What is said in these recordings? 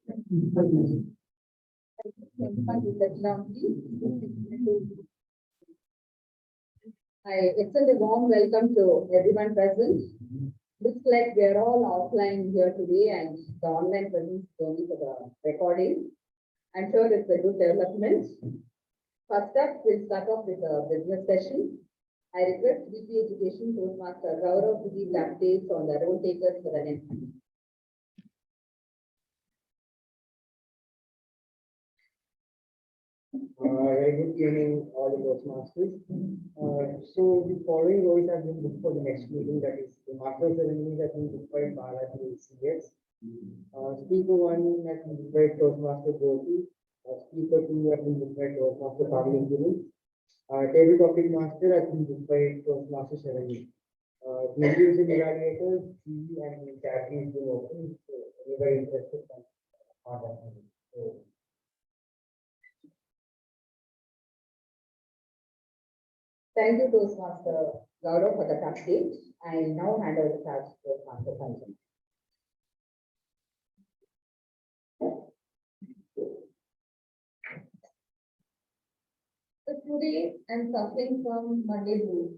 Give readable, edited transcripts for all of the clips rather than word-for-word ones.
I extend a warm welcome to everyone present. Looks like we are all offline here today and the online presence is only for the recording. I'm sure it's a good development. First up, we'll start off with a business session. I request VP Education Toastmaster Gaurav to give the updates on the role takers for the next week. Very good evening, all the Toastmasters. So the following roles have been booked for the next meeting, that is the master ceremony that will be booked by Bharat and CS. Speaker one has been booked by Toastmaster Jyoti. Speaker two has been booked by Toastmaster Pavilion Guru. Table topic master has been booked by Toastmaster Ceremony. The individual evaluators, TV and Jackie has been open. So anybody interested can contact me. So, Thank you, Toastmaster Gaurav, for the update. I now hand over the task to Toastmaster Sanjay. So today I'm suffering from Monday blues.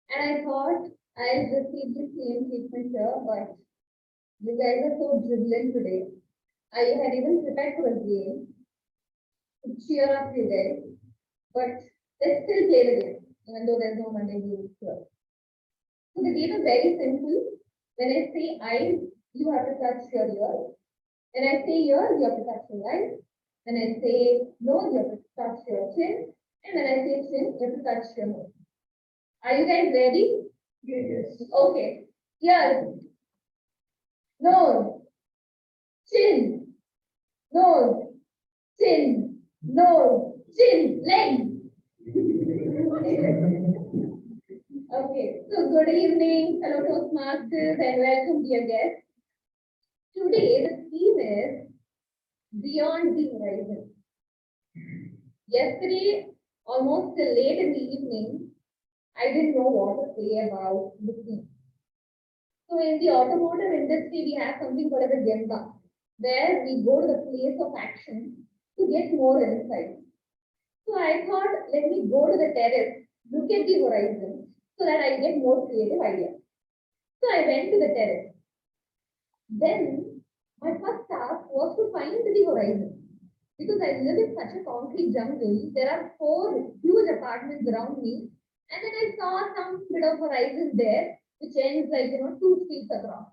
And I thought I'll receive the same treatment here, but you guys are so jubilant today. I had even prepared for a game to cheer up you guys, but let's still play the game, even though there's no Monday blues here. So the game is very simple. When I say I, you have to touch your ear. When I say ear, you have to touch your eyes. When I say nose, you have to touch your chin. And when I say chin, you have to touch your nose. Are you guys ready? Yes. Okay. Ear, nose, chin, nose, chin, nose, chin, leg. Okay, so good evening, fellow Toastmasters, and welcome, dear guests. Today, the theme is Beyond the Horizon. Yesterday, almost till late in the evening, I didn't know what to say about the theme. So, in the automotive industry, we have something called as a Gemba, where we go to the place of action to get more insight. So, I thought, let me go to the terrace, look at the horizon, so that I get more creative ideas. So I went to the terrace. Then my first task was to find the horizon. Because I live in such a concrete jungle, there are 4 huge apartments around me. And then I saw some bit of horizon there, which ends like 2 streets across.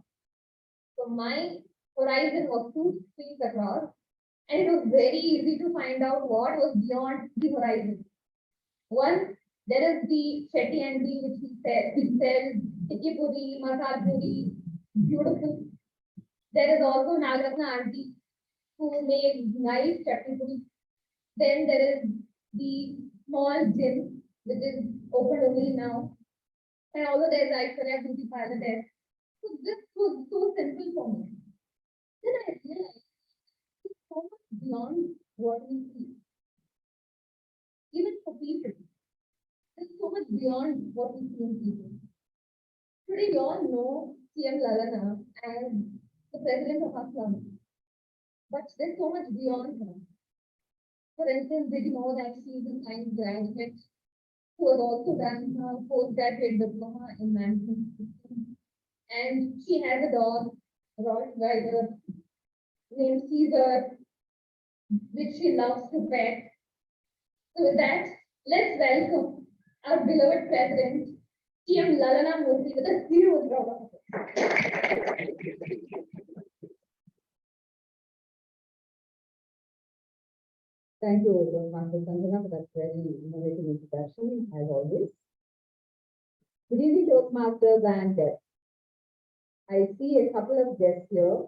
So my horizon was 2 streets across, and it was very easy to find out what was beyond the horizon. One, there is the Chetty Andy, which sells tikki puri, masala puri, beautiful. There is also Nagaratna auntie, who makes nice chutney puri. Then there is the small gym, which is open only now. And also there is Aishwarya Beauty Parlor there. So this was so simple for me. Then I realized it's so much beyond what we see. Even for people. It's so much beyond what we see in people. Today, we all know CM Lalana as the president of our club. But there's so much beyond her. For instance, did you know that she is a science graduate who has also done her postgraduate diploma in management systems? And she has a dog, a Rottweiler, named Caesar, which she loves to pet. So with that, let's welcome our beloved president, CM Lalana Murthy, with a huge round of applause. Thank you, Master Sanjana, for that very innovative introduction, as always. Good evening, Toastmasters and guests. I see a couple of guests here.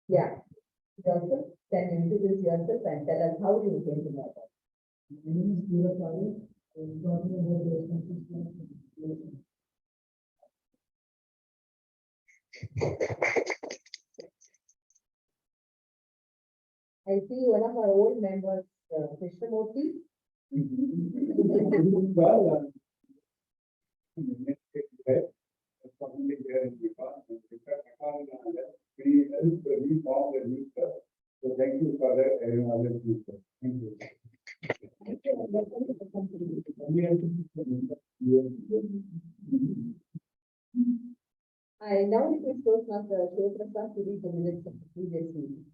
Yeah. Yourself, can you introduce yourself and tell us how you came to know about? my name is Suraj Pali. I'm talking about the responsibility. I see one of our old members, Krishnamurti. Well, commonly there in the past. And in fact, we helped reform the new stuff. So thank you for that, and other people. Thank you. I now request Toastmaster Shivaprasad to read the minutes of the previous meeting.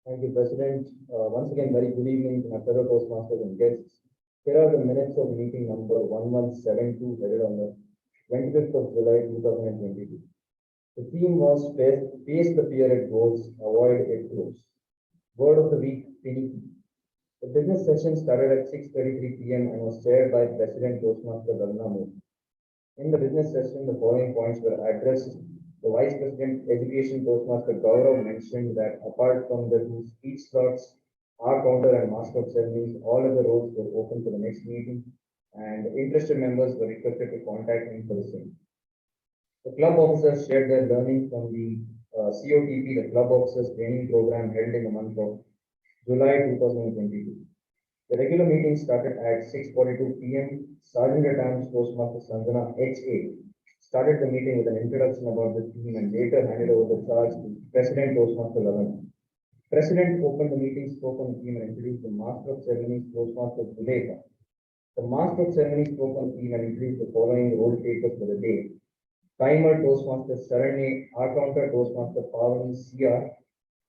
Thank you, President. Once again, very good evening to my fellow Toastmasters and guests. Here are the minutes of meeting number 1172 headed on the 25th of July 2022. The theme was face the fear it goes, avoid it grows. Word of the week, finicky. The business session started at 6:33 p.m. and was chaired by President Toastmaster Ravina. In the business session, the following points were addressed. The Vice President Education Toastmaster Gaurav mentioned that apart from the two speech slots, our counter and master of ceremonies, all other roles were open for the next meeting, and interested members were requested to contact him for the same. The club officers shared their learning from the COTP, the club officers training program held in the month of July 2022. The regular meeting started at 6:42 p.m. Sergeant at Arms Toastmaster Sanjana H.A. started the meeting with an introduction about the theme and later handed over the charge to President Toastmaster Ravina. President opened the meeting, spoke on the theme and introduced the Master of Ceremonies Toastmaster Zuleka. The Master of Ceremonies spoke on the theme and introduced the following role takers for the day. Timer Toastmaster Saranye, our counter Toastmaster Pavani C.R.,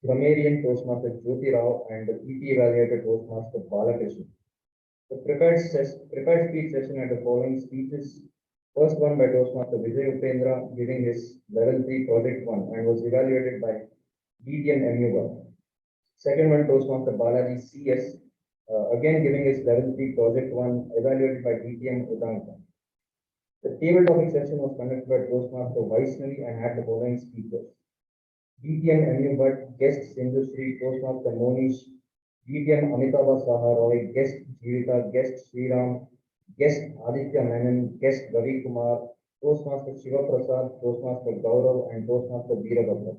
grammarian Toastmaster Jyoti Rao, and the PT evaluator Toastmaster Balakrishnan. The prepared speech session had the following speeches. First one by Toastmaster Vijay Upendra, giving his level 3 project 1 and was evaluated by DTN MU. Second one, Toastmaster Balaji CS, again giving his level 3 project 1, evaluated by DTM Udanga. The table topic session was conducted by Toastmaster Vaishnavi and had the following speakers. DTM MU Bhatt, guest Sindhusri, Toastmaster Monish, DTM Amitabha Saha Roy, guest Jeevita, guest Sriram, guest Aditya Menon, guest Ravi Kumar, Toastmaster Shiva Prasad, Toastmaster Gaurav, and Toastmaster Veerabhadra.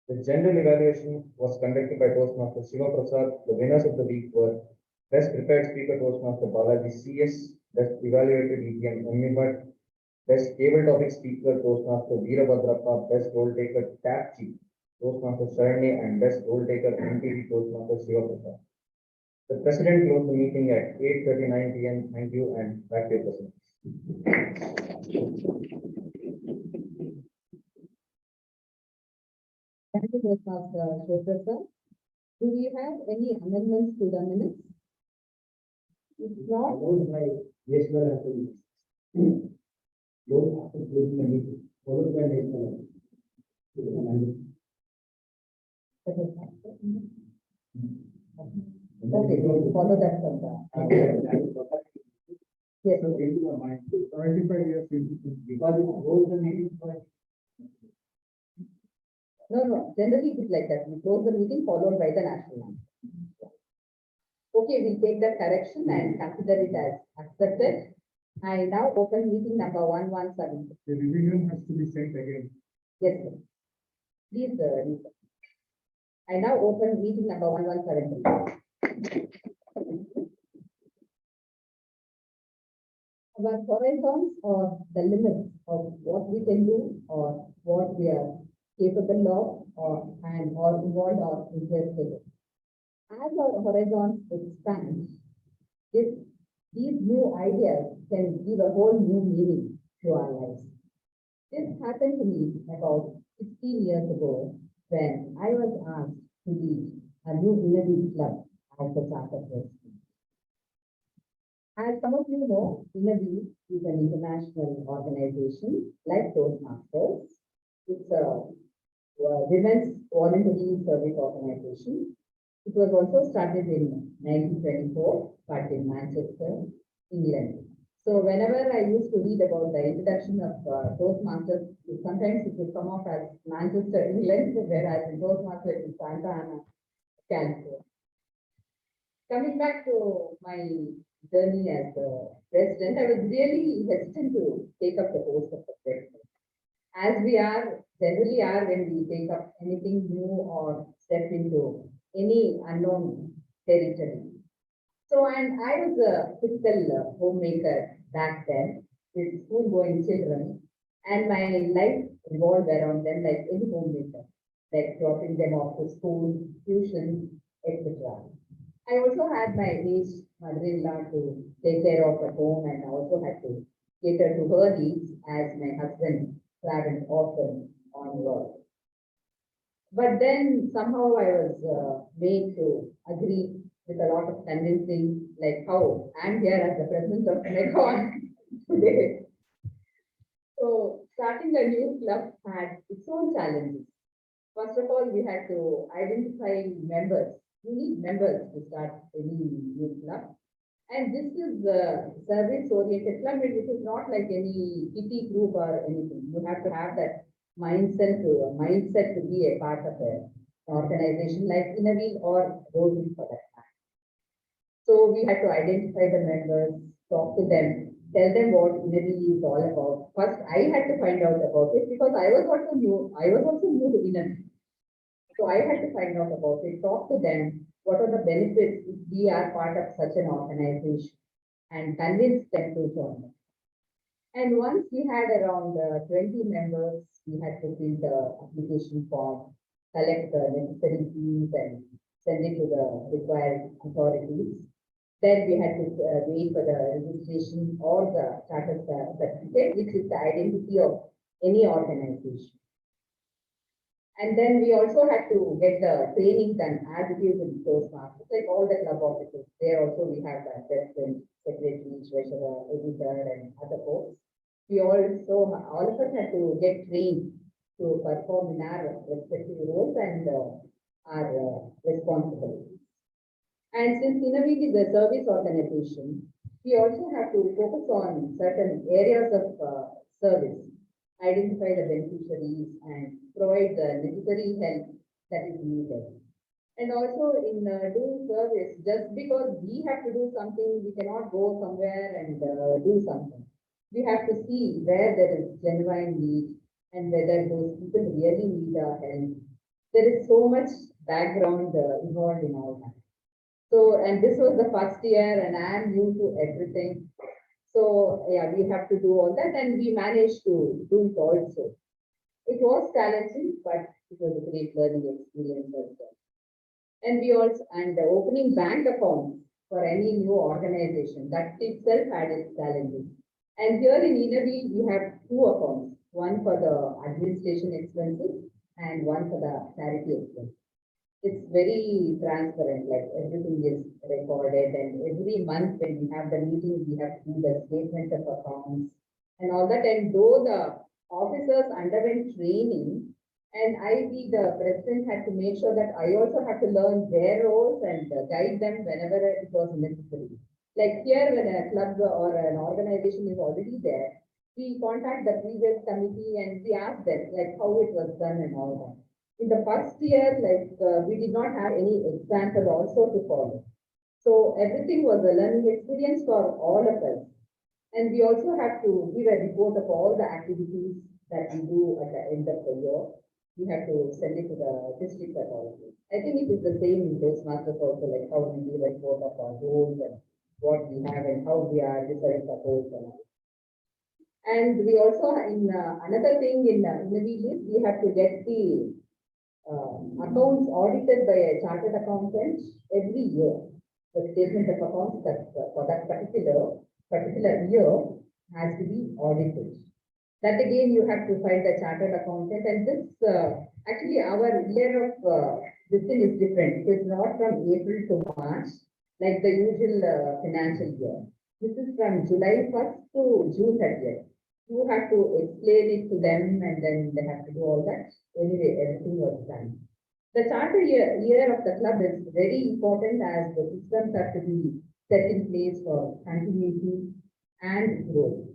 The general evaluation was conducted by Toastmaster Shiva Prasad. The winners of the week were Best Prepared Speaker Toastmaster Balaji CS, Best Evaluated ETM MU Bhatt, Best Table Topic Speaker Toastmaster Veerabhadrappa, Best Role Taker Tap Chief Toastmaster Saranye, and Best Role Taker MTV Toastmaster Shiva Prasad. The President closed the meeting at 8:39 p.m. Thank you, and back to you, President. Thank you, Toastmaster Shivaprasad. Do we have any amendments to the minutes? If not, Followed by yes, well, after closing the meeting, followed by yes, well. Okay, we'll follow that from the. Yes. So into the mind, 75 years Because it goes the meeting for No, generally it is like that. We close the meeting followed by the national anthem. Okay, we'll take that correction and consider it as accepted. I now open meeting number 117. the revision has to be sent again. Yes, sir. Please, read. I now open meeting number 117. Our horizons or the limits of what we can do or what we are capable of or involved or interested in. As our horizons expand, these new ideas can give a whole new meaning to our lives. This happened to me about 16 years ago when I was asked to lead a new Unity club as the charter president. As some of you know, Unity is an international organization like Toastmasters. It's a women's voluntary service organization. It was also started in 1924, but in Manchester, England. So whenever I used to read about the introduction of Toastmasters, sometimes it would come off as Manchester, England, whereas in Toastmasters is Santa Ana, California. Coming back to my journey as the president, I was really hesitant to take up the post of the president. As we generally are when we take up anything new or step into any unknown territory. So, and I was a typical homemaker back then with school-going children, and my life revolved around them like any homemaker, like dropping them off to school, tuition, etc. I also had my aged mother-in-law to take care of at home, and I also had to cater to her needs as my husband traveled often on work. But then somehow I was made to agree with a lot of convincing, like how I'm here as the president of Mekon today. So starting a new club had its own challenges. First of all, we had to identify members. You need members to start any new club. And this is the service-oriented club, which is not like any kitty group or anything. You have to have that mindset to be a part of an organization like Innovil or Rotary for that matter. So we had to identify the members, talk to them, tell them what Innovil is all about. First, I had to find out about it because I was also new. I was also new to Innovil. So I had to find out about it, talk to them, what are the benefits if we are part of such an organization, and convince them to join us. And once we had around 20 members, we had to fill the application form, collect the necessary fees, and send it to the required authorities. Then we had to wait for the registration or the charter certificate, which is the identity of any organization. And then we also had to get the training done as it is in Toastmasters, like all the club offices. There also we have the president, secretary, treasurer, editor, and other folks. We also, all of us had to get trained to perform in our respective roles and our responsibilities. And since Innovate is a service organization, we also have to focus on certain areas of service, identify the beneficiaries, and provide the necessary help that is needed. And also in doing service, just because we have to do something, we cannot go somewhere and do something. We have to see where there is genuine need and whether those people really need our help. There is so much background involved in all that. So, and this was the first year and I am new to everything. So yeah, we have to do all that and we managed to do it also. It was challenging, but it was a great learning experience as well. And we also, and the opening bank accounts for any new organization, that itself had its challenges. And here in Innovate, we have two accounts, one for the administration expenses and one for the charity expenses. It's very transparent, like everything is recorded and every month when we have the meeting, we have to do the statement of accounts and all that. And though the officers underwent training and I, the president, had to make sure that I also have to learn their roles and guide them whenever it was necessary. Like here, when a club or an organization is already there, we contact the previous committee and we ask them like how it was done and all that. In the first year, like we did not have any example also to follow. So everything was a learning experience for all of us. And we also have to give a report of all the activities that we do at the end of the year. We have to send it to the district authority. I think it is the same in Toastmasters also, like how we give a report of our goals and what we have and how we are different supports and all. And we also, in another thing in Innovate, we have to get the accounts audited by a chartered accountant every year. The statement of accounts that for that particular year has to be audited. That again, you have to find a chartered accountant, and this actually our year of this thing is different. It is not from April to March like the usual financial year. This is from July 1st to June 30th. You have to explain it to them and then they have to do all that. Anyway, everything was done. The charter year of the club is very important as the systems have to be set in place for continuity and growth.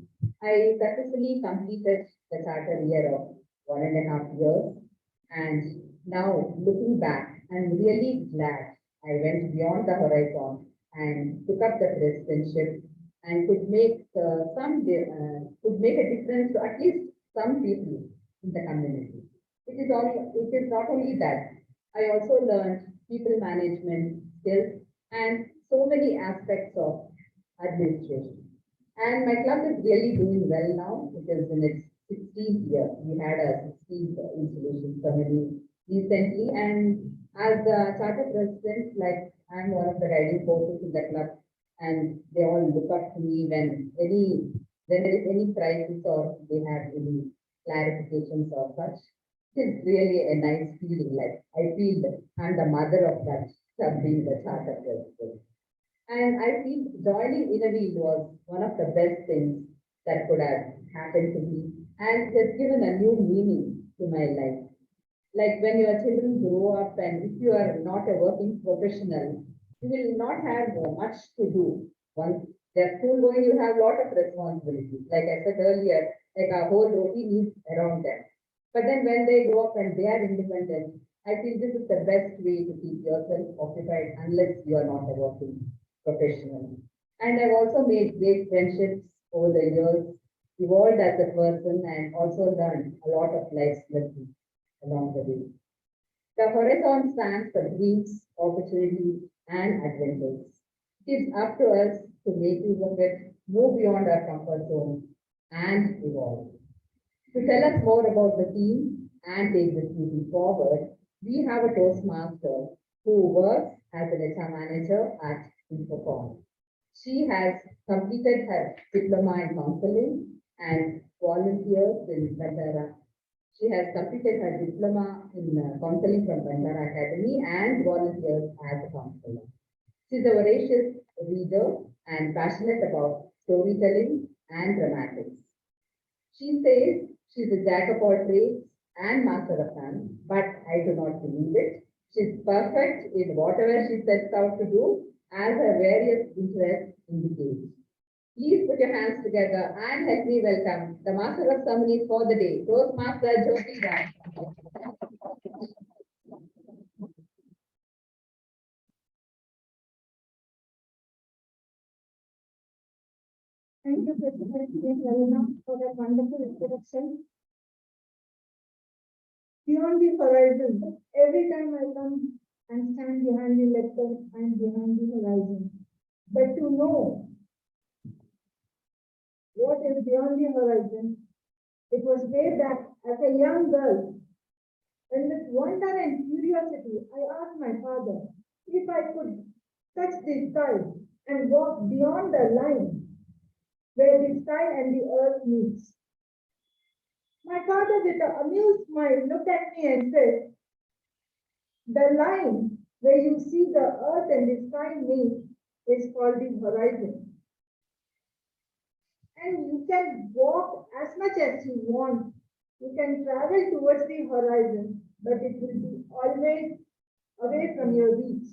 I successfully completed the charter year of 1.5 years and now looking back, I'm really glad I went beyond the horizon and took up the presidentship and could make could make a difference to at least some people in the community. It is not only that. I also learned people management skills and so many aspects of administration. And my club is really doing well now. It is in its 16th year. We had a 16th installation ceremony recently, and as the charter president, like I'm one of the guiding forces in the club, and they all look up to me when there is any crisis or they have any clarifications or such. It's really a nice feeling. Like I feel that I'm the mother of that club being the charter president. And I feel joining Innovield was one of the best things that could have happened to me, and it has given a new meaning to my life. Like when your children grow up and if you are not a working professional, you will not have much to do. Once they're school going, you have a lot of responsibilities. Like I said earlier, like our whole routine is around them. But then when they grow up and they are independent, I feel this is the best way to keep yourself occupied unless you are not a working professional. And I've also made great friendships over the years, evolved as a person, and also learned a lot of life lessons along the way. The horizon stands for dreams, opportunities, and adventures. It's up to us to make use of it, move beyond our comfort zone, and evolve. To tell us more about the team and take this meeting forward, we have a Toastmaster who works as an HR manager at Infocom. She has completed her diploma in counseling and volunteers in Bandara. She has completed her diploma in counseling from Bandara Academy and volunteers as a counselor. She's a voracious reader and passionate about storytelling and dramatics. She says she's a jack of all trades and master of none, but I do not believe it. She's perfect in whatever she sets out to do, as her various interests indicate. Please put your hands together and help me welcome the master of ceremonies for the day, Toastmaster Jyoti Ram. Thank you, President Lalina, for that wonderful introduction. Beyond the horizon, every time I come and stand behind the lectern and behind the horizon. But to know what is beyond the horizon, it was way back as a young girl. And with wonder and curiosity, I asked my father if I could touch the sky and walk beyond the line where the sky and the earth meets. My father, with an amused smile, looked at me and said, "The line where you see the earth and the sky meet is called the horizon. And you can walk as much as you want. You can travel towards the horizon, but it will be always away from your reach.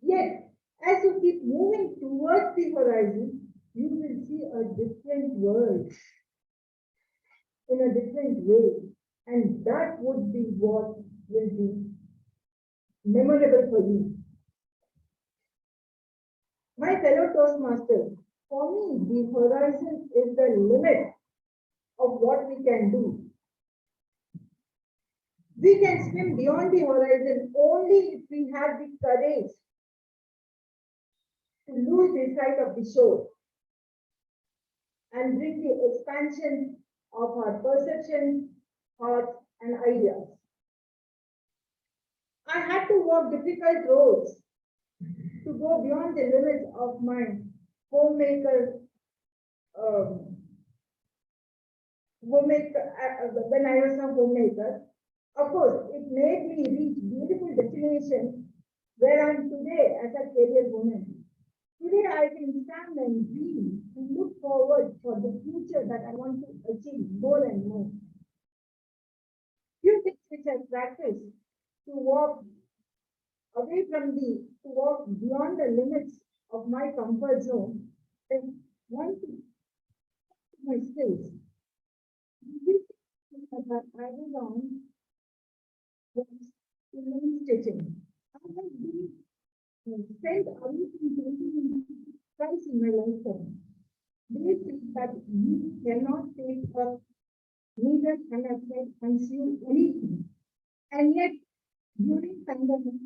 Yet, as you keep moving towards the horizon, you will see a different world in a different way. And that would be what will be memorable for you." My fellow Toastmasters, for me, the horizon is the limit of what we can do. We can swim beyond the horizon only if we have the courage to lose the sight of the shore and bring the expansion of our perception, thoughts, and ideas. I had to walk difficult roads to go beyond the limits of my homemaker, when I was a homemaker. Of course, it made me reach beautiful destinations where I am today as a career woman. Today I can stand and dream and look forward for the future that I want to achieve more and more. Few things which I practiced to walk to walk beyond the limits of my comfort zone is one thing, my skills. That I was on was to learn stitching. I have been spent everything doing twice in my lifetime. They say that you cannot take up, neither can I say consume anything. And yet, during pandemic,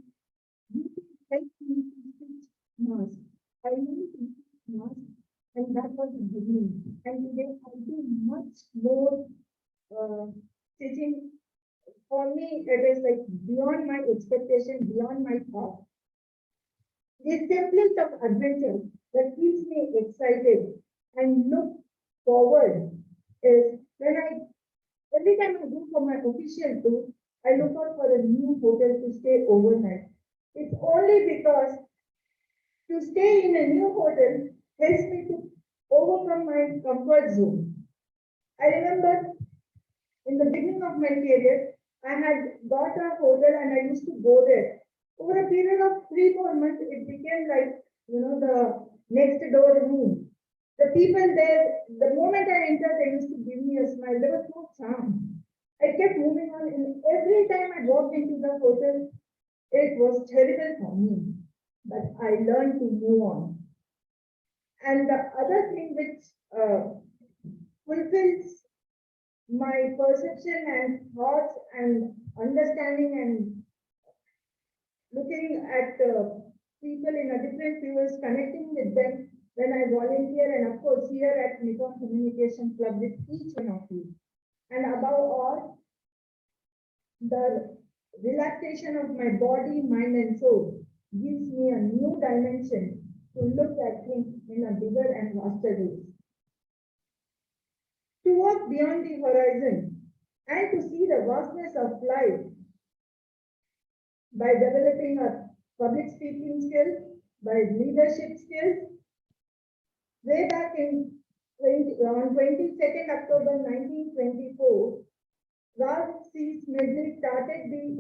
you helped me to teach mass. I learned to teach mass, and that was the beginning. And today I do much more teaching. For me, it is like beyond my expectation, beyond my thought. The template of adventure that keeps me excited and look forward is when every time I go for my official tour, I look out for a new hotel to stay overnight. It's only because to stay in a new hotel helps me to overcome my comfort zone. I remember in the beginning of my career, I had got a hotel and I used to go there. Over a period of 3 4 months, it became like, the next door room. The people there, the moment I entered, they used to give me a smile. There was no charm. I kept moving on, and every time I walked into the hotel, it was terrible for me. But I learned to move on. And the other thing which fulfills my perception and thoughts and understanding and looking at people in a different fields, connecting with them when I volunteer, and of course here at Nippon Communication Club with each one of you. And above all, the relaxation of my body, mind, and soul gives me a new dimension to look at things in a bigger and vaster way. To walk beyond the horizon and to see the vastness of life by developing a public speaking skill, by leadership skills. Way back on 22nd October 1924, Ralph C. Smedley started the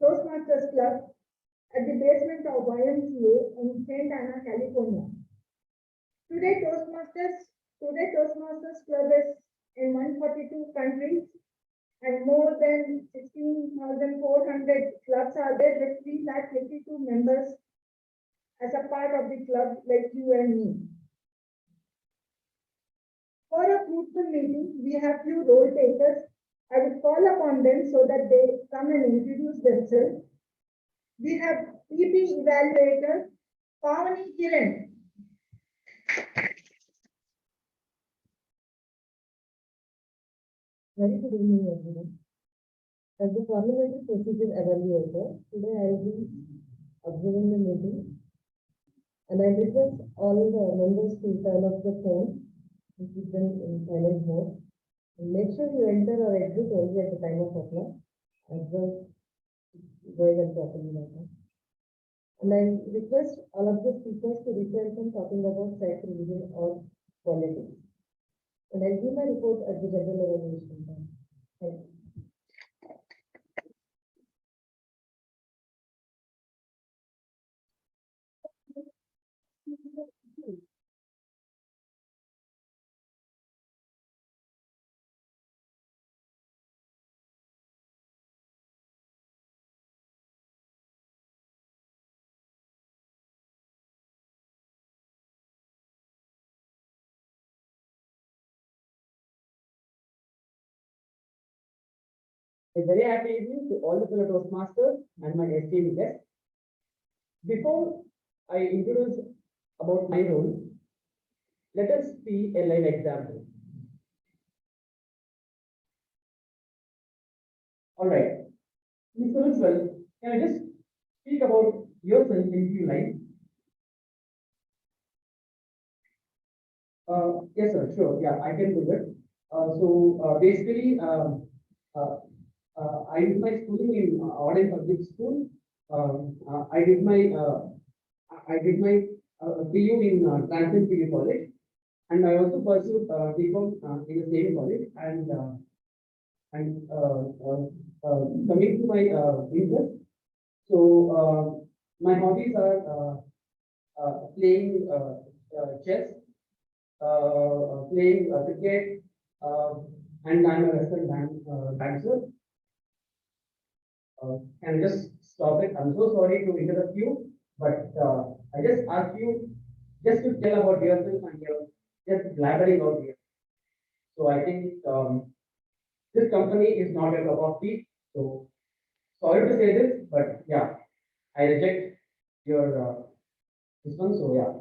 Toastmasters Club at the basement of YMCA in Santa Ana, California. Today, Toastmasters Club is in 142 countries, and more than 16,400 clubs are there with 352 members as a part of the club like you and me. For a fruitful meeting, we have few role takers. I will call upon them so that they come and introduce themselves. We have PP evaluator, Pavani Kiran. Very good evening, everyone. As the parliamentary procedure evaluator, today I will be observing the meeting, and I request all the members to turn off the phone and keep them in silent mode. And make sure you enter or exit only at the time of applause, as well going and properly like that. And I request all of the speakers to refrain from talking about sex, religion, or politics. And I'll give my report at the general evaluation time. Thank you. A very happy evening to all the fellow Toastmasters and my esteemed guests. Before I introduce about my role, let us see a live example. All right, Mr. Rizwal, can I just speak about yourself in few lines? Yes, sir, sure. Yeah, I can do that. Basically, I did my schooling in Auden Public School. I did my PU in Transient PU College, and I also pursued BCom in the same college. And coming to my interest, my hobbies are playing chess, playing cricket, and I'm a western dancer. Can I just stop it? I'm so sorry to interrupt you, but I just ask you just to tell about yourself and you're just blabbering out here. So I think this company is not a cup of tea. So sorry to say this, but yeah, I reject your this one. So yeah,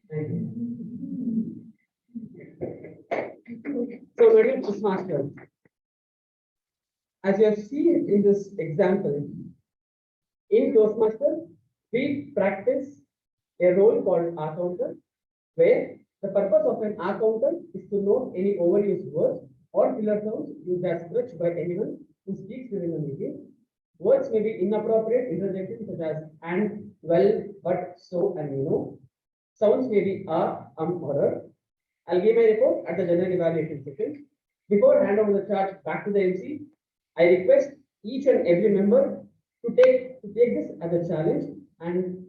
thank you. So, my dear Toastmasters, as you have seen in this example, in Toastmasters, we practice a role called R counter, where the purpose of an R counter is to note any overused words or filler sounds used as crutch by anyone who speaks during the meeting. Words may be inappropriate interjections such as and, well, but, so, and you know. Sounds may be or er. I'll give my report at the general evaluation session. Before hand over the charge back to the MC, I request each and every member to take this as a challenge, and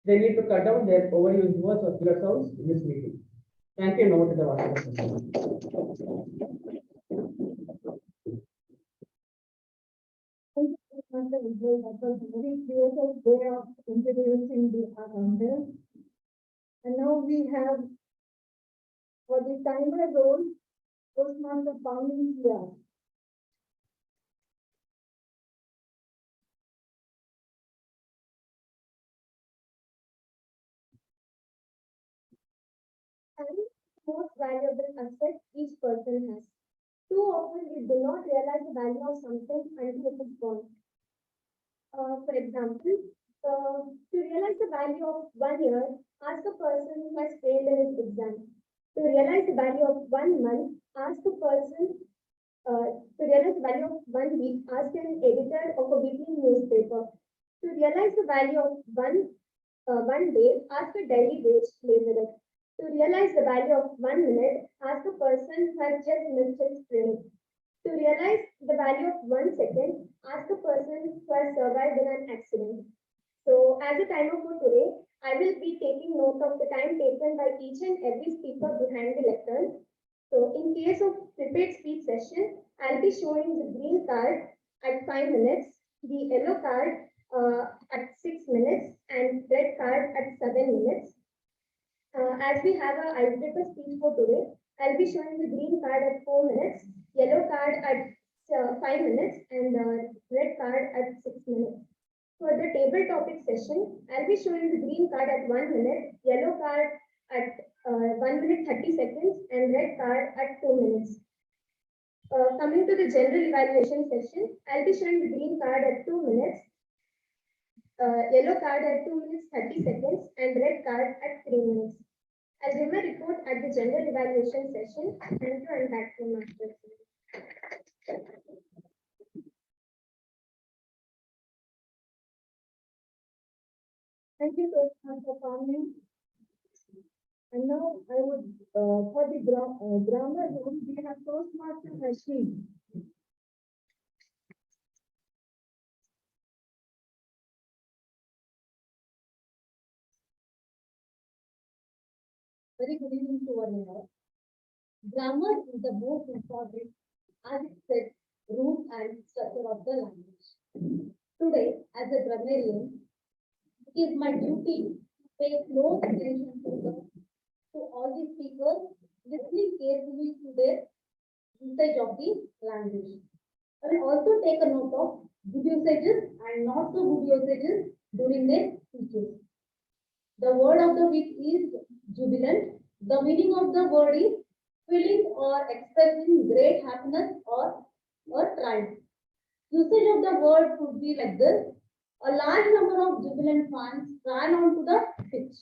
they need to cut down their overused words or filler sounds in this meeting. Thank you, and over to the Vasu. Toastmaster Vijay, that was a very creative way of introducing the counter. And now we have for the timer role, Toastmaster founding here. Time is the most valuable asset each person has. Too often we do not realize the value of something until it is gone. For example, to realize the value of 1 year, ask a person who has failed in his exam. To realize the value of 1 month, ask a person. To realize the value of 1 week, ask an editor of a weekly newspaper. To realize the value of one day, ask a daily wage laborer. To realize the value of 1 minute, ask a person who has just missed his train. To realize the value of 1 second, ask a person who has survived in an accident. So, as a timer for today, I will be taking note of the time taken by each and every speaker behind the lectern. So, in case of prepared speech session, I'll be showing the green card at 5 minutes, the yellow card at 6 minutes, and red card at 7 minutes. As we have a icebreaker speech for today, I'll be showing the green card at 4 minutes, yellow card at 5 minutes, and red card at 6 minutes. For the table topic session, I'll be showing the green card at 1 minute, yellow card at 1 minute 30 seconds, and red card at 2 minutes. Coming to the general evaluation session, I'll be showing the green card at 2 minutes, yellow card at 2 minutes 30 seconds, and red card at 3 minutes. I'll give my report at the general evaluation session. Thank you, and back to Master. Thank you, Toastmaster for coming. And now I would, for the grammar role, we have Toastmaster Rashid. Very good evening to one all. Grammar is the most important, as it says, root and structure of the language. Today, as a grammarian, it is my duty to pay close attention to all the speakers, listening carefully to their usage of the language. I will also take a note of good usages and not so good usages during their speeches. The word of the week is jubilant. The meaning of the word is feeling or expressing great happiness or triumph. Usage of the word could be like this. A large number of jubilant fans ran onto the pitch.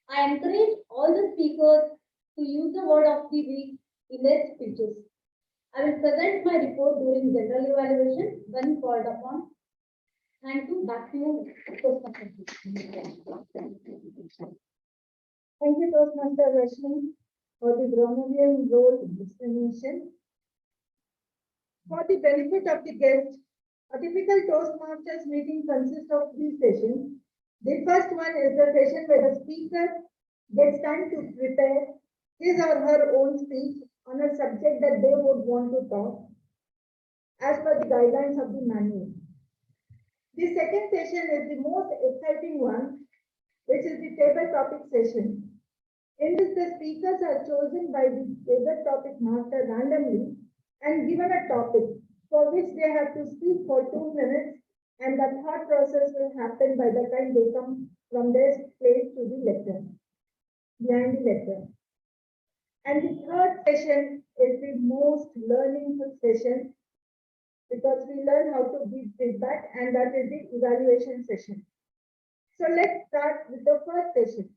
I encourage all the speakers to use the word of the week in their speeches. I will present my report during general evaluation when called upon. Thank you. Back to you, Toastmaster. Thank you, Toastmaster Rashmi, for the grammarian role explanation. For the benefit of the guest, a typical Toastmasters meeting consists of 3 sessions. The first one is the session where the speaker gets time to prepare his or her own speech on a subject that they would want to talk as per the guidelines of the manual. The second session is the most exciting one, which is the table topic session. In this, the speakers are chosen by the table topic master randomly and given a topic for which they have to speak for 2 minutes and the thought process will happen by the time they come from their place to the lecture, behind the lecture. And the third session is the most learningful session because we learn how to give feedback, and that is the evaluation session. So let's start with the first session.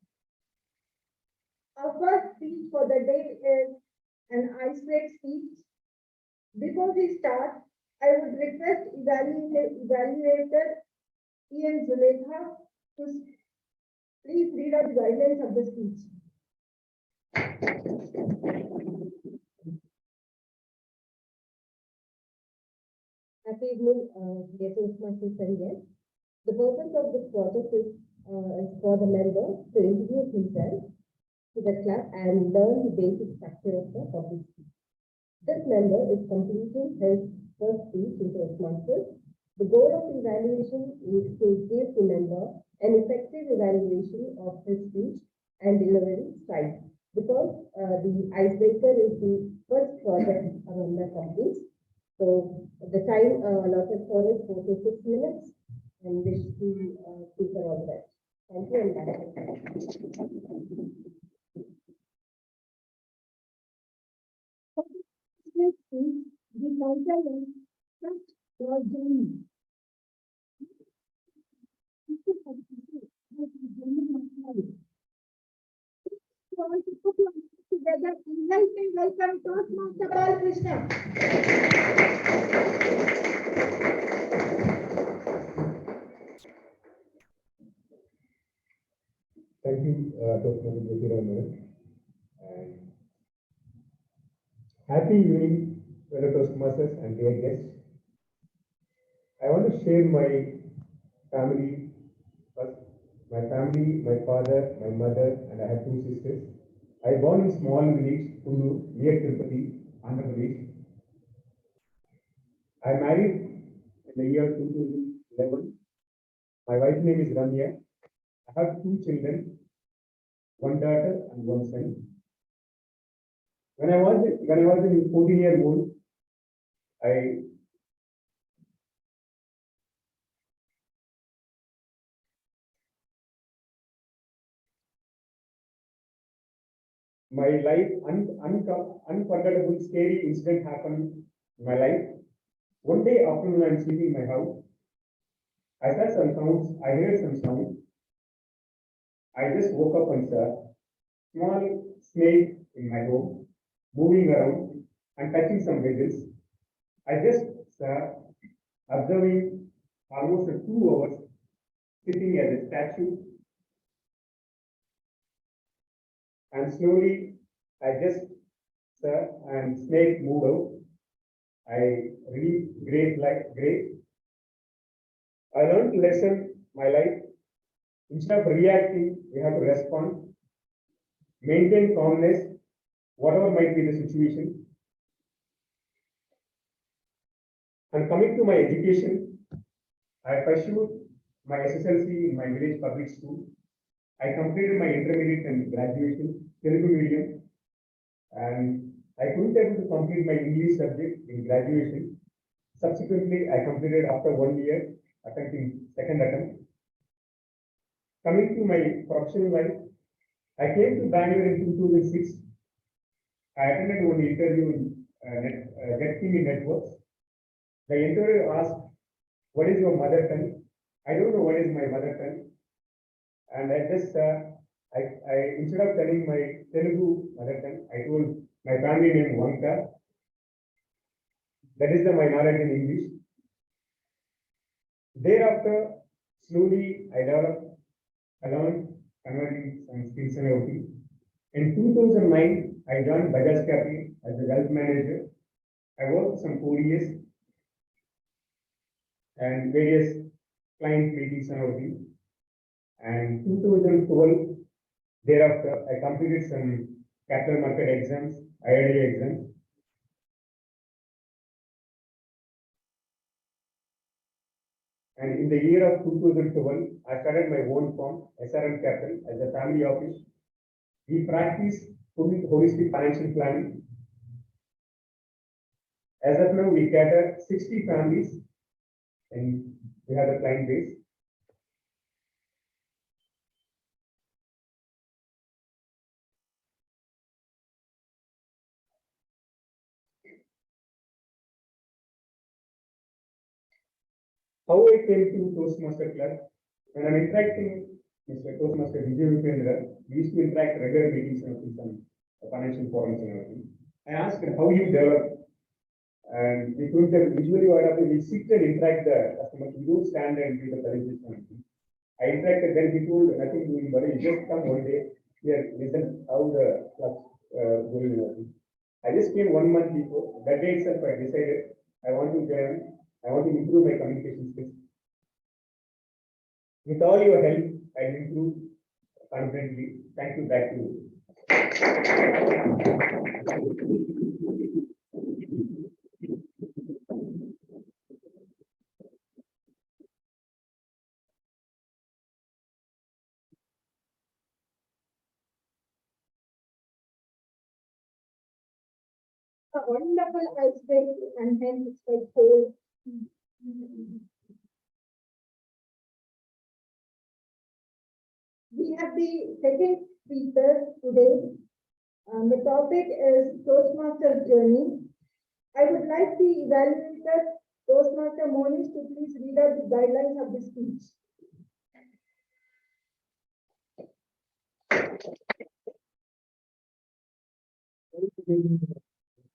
Our first speech for the day is an ice-break speech. Before we start, I would request evaluator Ian Zulekha to please read out the guidelines of the speech. Happy evening, dear Toastmasters and guests. The purpose of this project is for the member to introduce himself to the club and learn the basic structure of the public speech. This member is completing his first speech in Toastmasters. The goal of the evaluation is to give the member an effective evaluation of his speech and delivery style. Because the icebreaker is the first project a member completes. So the time allotted for is 4 to 6 minutes, and wish the speaker all the best. Thank you and bye. Next speech, the title is Trust Your Journey. So I want to put your hands together and help me welcome Toastmaster Balakrishna. Thank you, Toastmaster Jyoti. And happy evening, fellow Toastmasters and dear guests. I want to share my family first. My family, my father, my mother, and I have 2 sisters. I born in small village, Kulu, near Tirupati, Andhra Pradesh. I married in the year 2011. My wife's name is Ramya. I have 2 children, 1 daughter and 1 son. When I was in 14-year-old, my life, unforgettable, scary incident happened in my life. One day afternoon, I'm sleeping in my house. I heard some sounds. I just woke up and saw small snake in my home, moving around and touching some vessels. I just saw, observing almost 2 hours, sitting as a statue. And slowly, I just saw and snake moved out. I really great. I learned lesson my life. Instead of reacting, we have to respond, maintain calmness, whatever might be the situation. And coming to my education, I pursued my SSLC in my village public school. I completed my intermediate and graduation, Telugu medium, and I couldn't able to complete my English subject in graduation. Subsequently, I completed after 1 year, attempting second attempt. Coming to my professional life, I came to Bangalore in 2006. I attended one interview in GetTV Networks. The interviewer asked, "What is your mother tongue?" I don't know what is my mother tongue. And I just, instead of telling my Telugu mother tongue, I told my family name Vanka. That is my knowledge in English. Thereafter, slowly I learned converting some skills and everything. In 2009, I joined Bajaj Capital as a wealth manager. I worked some 4 years and various client meetings and everything. And 2012, thereafter, I completed some capital market exams, IID exams. And in the year of 2012, I started my own firm, SRM Capital, as a family office. We practice holistic financial planning. As of now, we cater 60 families in We had a client base. How I came to Toastmaster Club? When I'm interacting Mr. Toastmaster Vijay Upendra, we used to interact regular meetings in some financial forums and everything. I asked him how you develop, and we told them usually what happens, we sit and interact the customers, we don't stand and do the presentation. I interacted, then he told nothing doing, but you just come one day, here, listen how the club going on. I just came 1 month before, that day itself I decided I want to join, I want to improve my communication skills. With all your help, I will improve confidently. Thank you, back to you. A wonderful icebreaker and hence it's quite cold. We have the second speaker today. The topic is Toastmaster's journey. I would like the evaluator, Toastmaster Monish, to please read out the guidelines of the speech.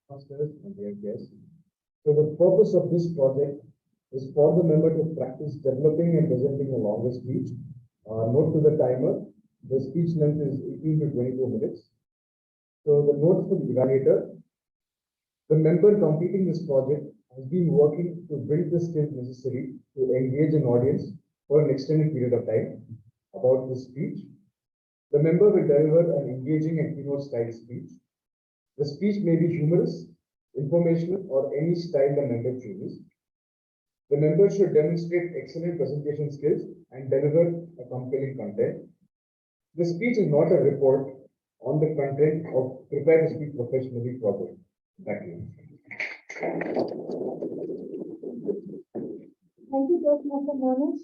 Masters and their guests. So the purpose of this project is for the member to practice developing and presenting a longer speech. Note to the timer, the speech length is 18 to 24 minutes. So the note for the evaluator, the member completing this project has been working to build the skills necessary to engage an audience for an extended period of time about the speech. The member will deliver an engaging and keynote style speech. The speech may be humorous, informational, or any style the member chooses. The member should demonstrate excellent presentation skills and deliver a compelling content. The speech is not a report on the content of prepare to speak professionally project. Back to you. Thank you, Toastmaster Monish.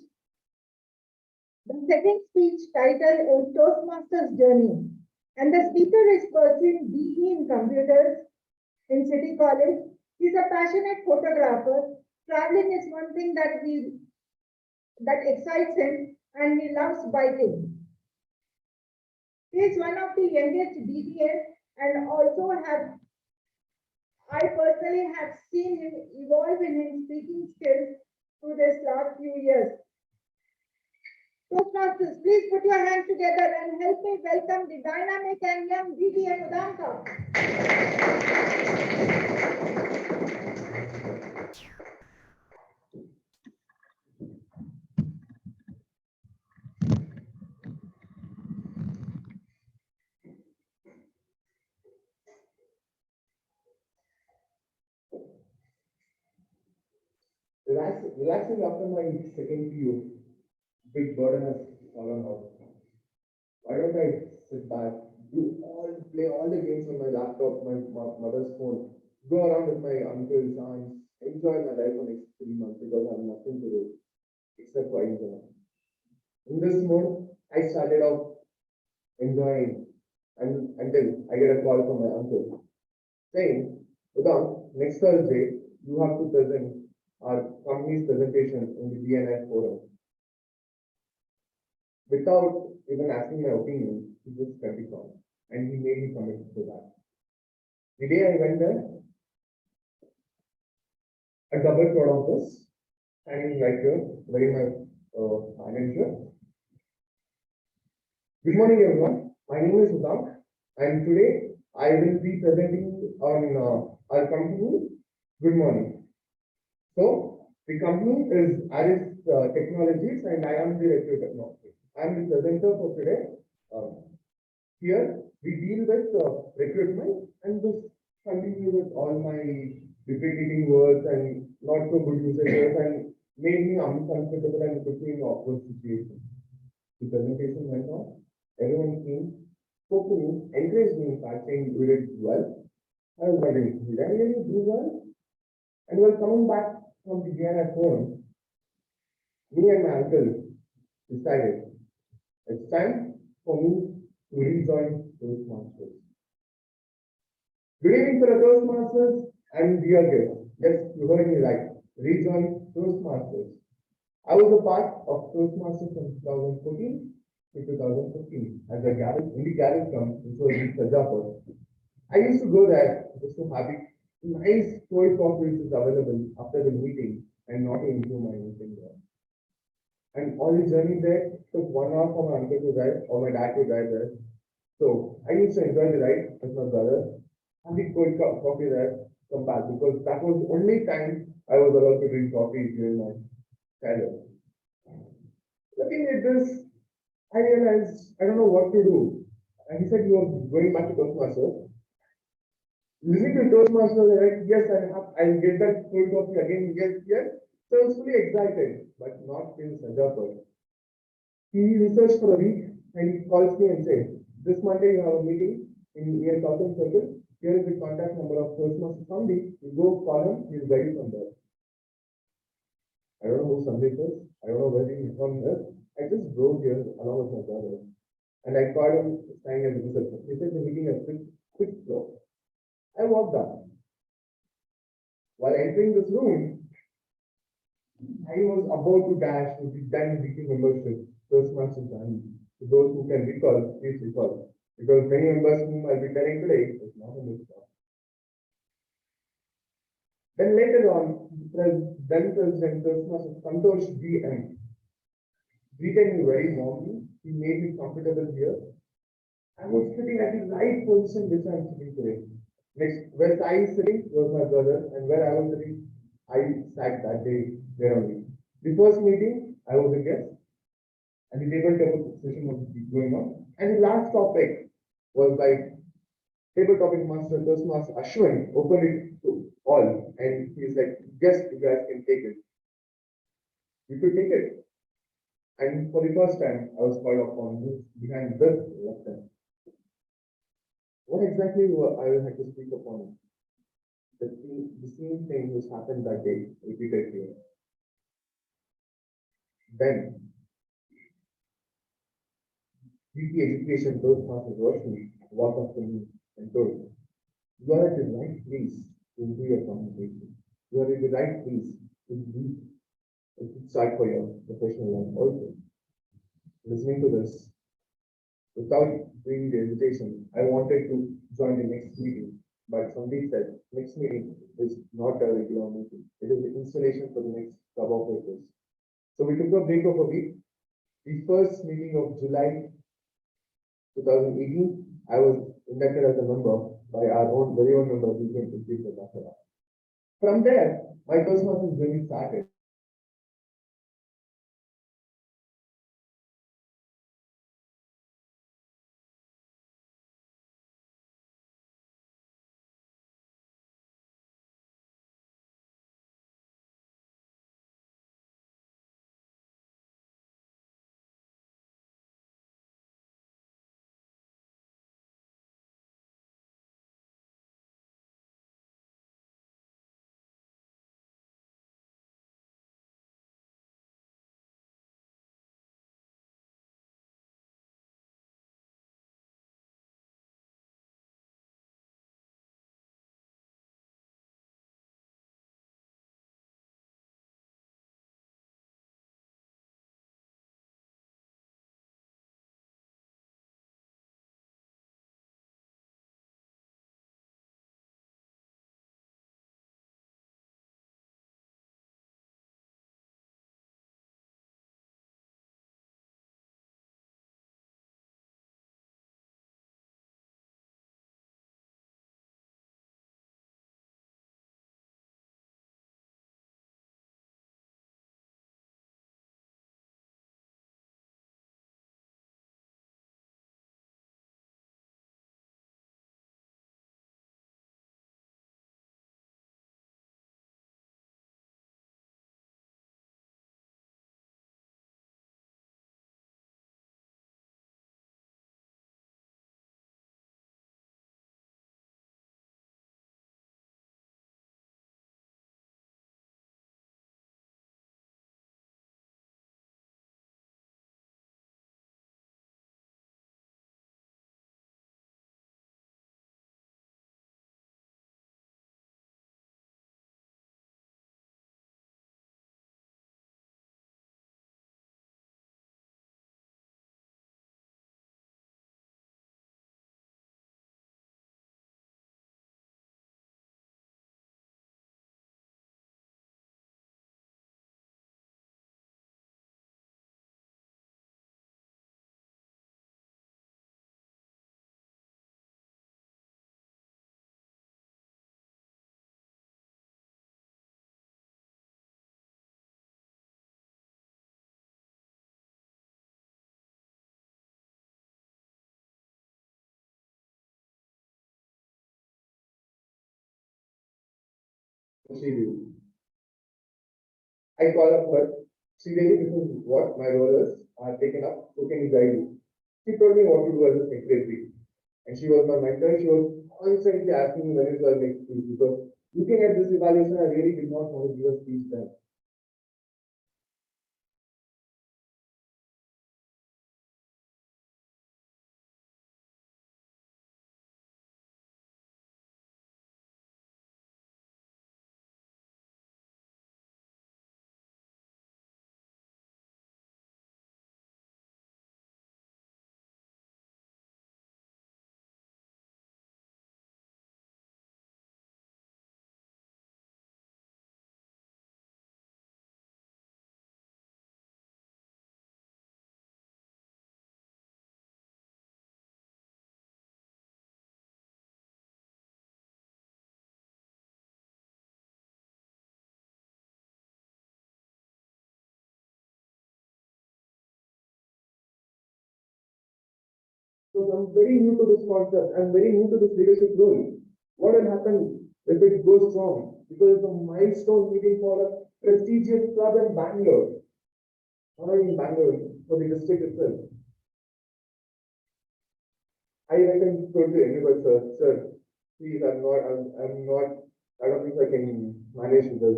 The second speech title is Toastmaster's Journey, and the speaker is pursuing BE in computers in City College. He's a passionate photographer. Traveling is one thing that excites him, and he loves biking. He is one of the youngest DBS, and also I personally have seen him evolve in his speaking skills through this last few years. Toastmasters, please put your hands together and help me welcome the dynamic and young DBS Udamka. Relaxing after my second PU, big burden has fallen out. Why don't I sit back, play all the games on my laptop, my mother's phone, go around with my uncles, aunts, enjoy my life for next 3 months because I have nothing to do except for enjoy. In this mode, I started off enjoying until I get a call from my uncle saying, Udam, next Thursday, you have to present our company's presentation in the DNI forum. Without even asking my opinion, he just kept it on. And he made me commit to that. The day I went there, a double crowd of this, standing right here, wearing my iron shirt. Good morning, everyone. My name is Udam, and today I will be presenting on our company. Good morning. So, the company is Aris Technologies, and I am the recruiter now. I am the presenter for today. Here, we deal with recruitment, and this continue with all my repeating words and not so good usages, and made me uncomfortable and put me in awkward situations. The presentation went on. Everyone came, spoke to me, encouraged me in fact, saying you did well. I was wondering, did I really do well? And while coming back from the DNI forum, Me and my uncle decided it's time for me to rejoin Toastmasters. Good evening, fellow Toastmasters and dear guests. Yes, you heard me right. Rejoin Toastmasters. I was a part of Toastmasters from 2014 to 2015 as a garage, in the garage come, which was in Sajapur. I used to go there just to have it nice cold coffee which is available after the meeting and not to improve my meeting there. And all the journey there took 1 hour for my uncle to drive or my dad to drive there. So I used to enjoy the ride with my brother and the cold coffee there come back because that was the only time I was allowed to drink coffee during my childhood. Looking at this, I realized I don't know what to do. And he said, you are going back to Toastmasters. Listening to Toastmasters, like, yes, I'll get that cold coffee again, yes, yes. So I was fully excited, but not in Sajapur. He researched for a week and he calls me and says, this Monday you have a meeting in near Southern Circle. Here is the contact number of Toastmaster Samdi. You go call him, he'll guide you from there. I don't know who Samdi is. I don't know where he is from there. I just drove here along with my brother. And I called him standing at the reception. He said the meeting has been quick flow. I walked up. While entering this room, I was about to dash with the then meeting membership, Toastmasters and to those who can recall, please recall. Because many members whom I'll be telling today is not in this class. Then later on, then President Toastmasters Santosh DM greeted me very warmly. He made me comfortable here. I was sitting at the right position which I'm sitting today. Next, where I is sitting was my brother, and where I was sitting, I sat that day there only. The first meeting, I was a guest, and the tabletop session was going on. And the last topic was by table topic master, Toastmaster Ashwin, opened it to all, and he's like, yes, you guys can take it. You could take it. And for the first time, I was called upon this behind this lecture. What exactly I will have to speak upon? The same thing which happened that day repeated here. Then, DP Education Toastmasters Roshni walked up to me and told, you are at the right place to improve your communication. You are at the right place to be to start for your professional life also. Listening to this, without doing the hesitation, I wanted to join the next meeting. But somebody said, next meeting is not a regular meeting. It is the installation for the next club operators. So we took a break of a week. The first meeting of July 2018, I was inducted as a member by our own very own member, From there, my Toastmasters journey started. She did. I call up her. She really, this is what my role is. I have taken up. So can you guide me? She told me what to do as a secretary. And she was my mentor. She was constantly asking me when is our next speech. Because looking at this evaluation, I really did not want to give a speech then. So I'm very new to this concept. I'm very new to this leadership role. What will happen if it goes wrong? Because it's a milestone meeting for a prestigious club in Bangalore. Not only in Bangalore, for the district itself. I went and told to everybody, sir, please, I don't think I can manage this.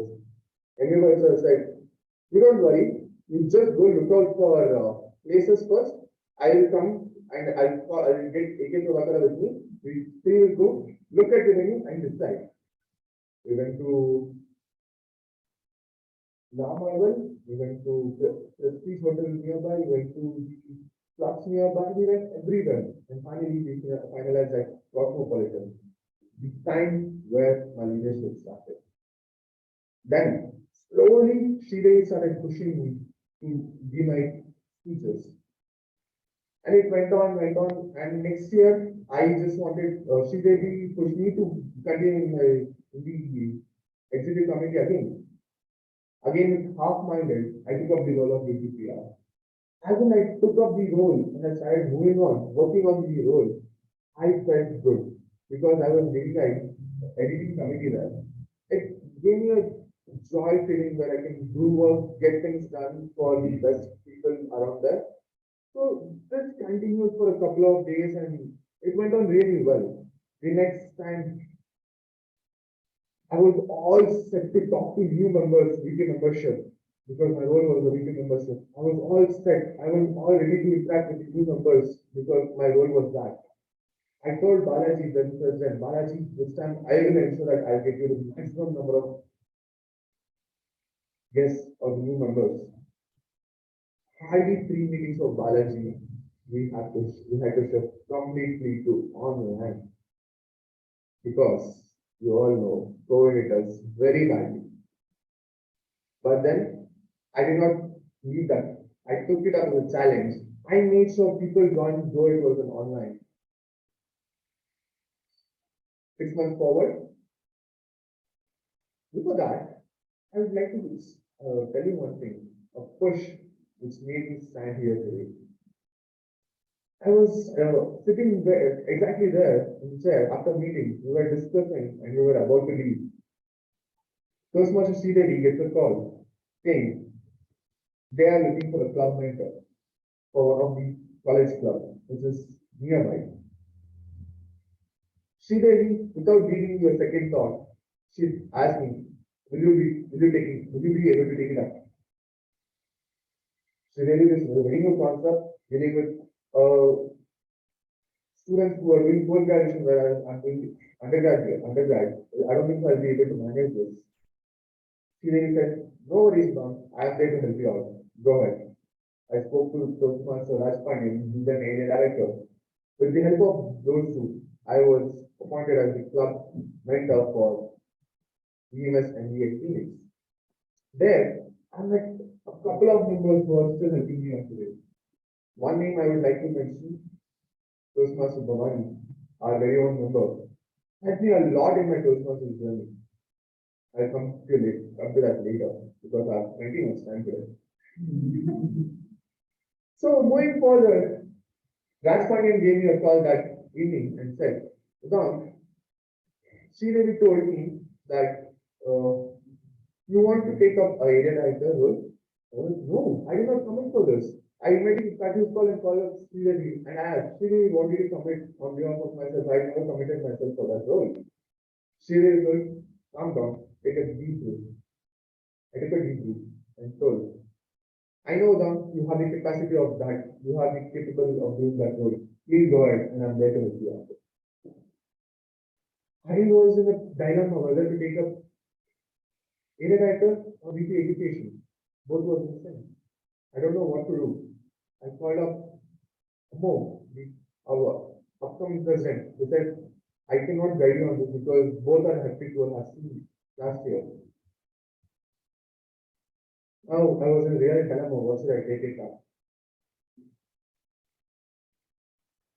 Everybody sir said, you don't worry, you just go look out for places first. I will come and I'll get AK Prabhakara with me. We three will go, look at the menu and decide. We went to Namaval, we went to Prestige Hotel nearby, we went to the clubs nearby, we went everywhere. And finally, we finalized at Cosmopolitan, the time where my leadership started. Then, slowly, Sridevi started pushing me to give my speeches. And it went on, and next year, I just wanted, Sridevi pushed me to continue in the executive committee again. Again, with half-minded, I took up the role of DPPR. As when I took up the role and I started moving on, working on the role, I felt good because I was leading an editing committee there. It gave me a joy feeling where I can do work, get things done for the best people around there. So this continued for a couple of days and it went on really well. The next time I was all set to talk to new members, weekly membership, because my role was a weekly membership. I was all set. I was all ready to interact with the new members because my role was that. I told Balaji, then President, Balaji, this time I will ensure that I'll get you the maximum number of guests or new members. Hardly 3 meetings of Balaji, we had to shift completely to online because you all know COVID hit us very badly. But then I did not need that. I took it up as a challenge. I made sure people joined though it was an online. 6 months forward. Before that, I would like to tell you one thing, a push which made me stand here today. I was sitting there, exactly there in the chair after meeting. We were discussing and we were about to leave. Toastmaster Sridevi gets a call saying they are looking for a club mentor for one of the college club, which is nearby. Sridevi, without giving you a second thought, she asked me, will you be able to take it up? Sridevi is a very new concept, dealing with students who are doing post graduation, whereas I'm doing undergrad. I don't think I'll be able to manage this. She then said, no worries, ma'am. I am there to help you out. Go ahead. I spoke to Toastmaster Raj Pandyan, who's an area director. With the help of those two, I was appointed as the club mentor for EMS and EX Phoenix. There, I met a couple of members who are still helping me on today. One name I would like to mention, Toastmaster Bhavani, our very own member, helped me a lot in my Toastmasters journey. I'll come to that later because I have plenty much time today. So moving forward, Raj Pandyan gave me a call that evening and said, Udam, Sridevi told me that you want to take up a area director role? No, I did not commit for this. I immediately cut his call and call up Sridevi and I asked, Sridevi, what did you commit on behalf of myself? I never committed myself for that role. Sridevi told, calm down, take a deep breath. I took a deep breath and told, I know that you have the capacity of that, you have the capable of doing that role. Please go ahead and I'm there to help you out. I was in a dilemma whether to take up area director or VP education. Both was the same. I don't know what to do. I called up Mo, our upcoming president, who said, I cannot guide you on this because both are hectic role as seen last year. Now I was in a real dilemma, what should I take it up?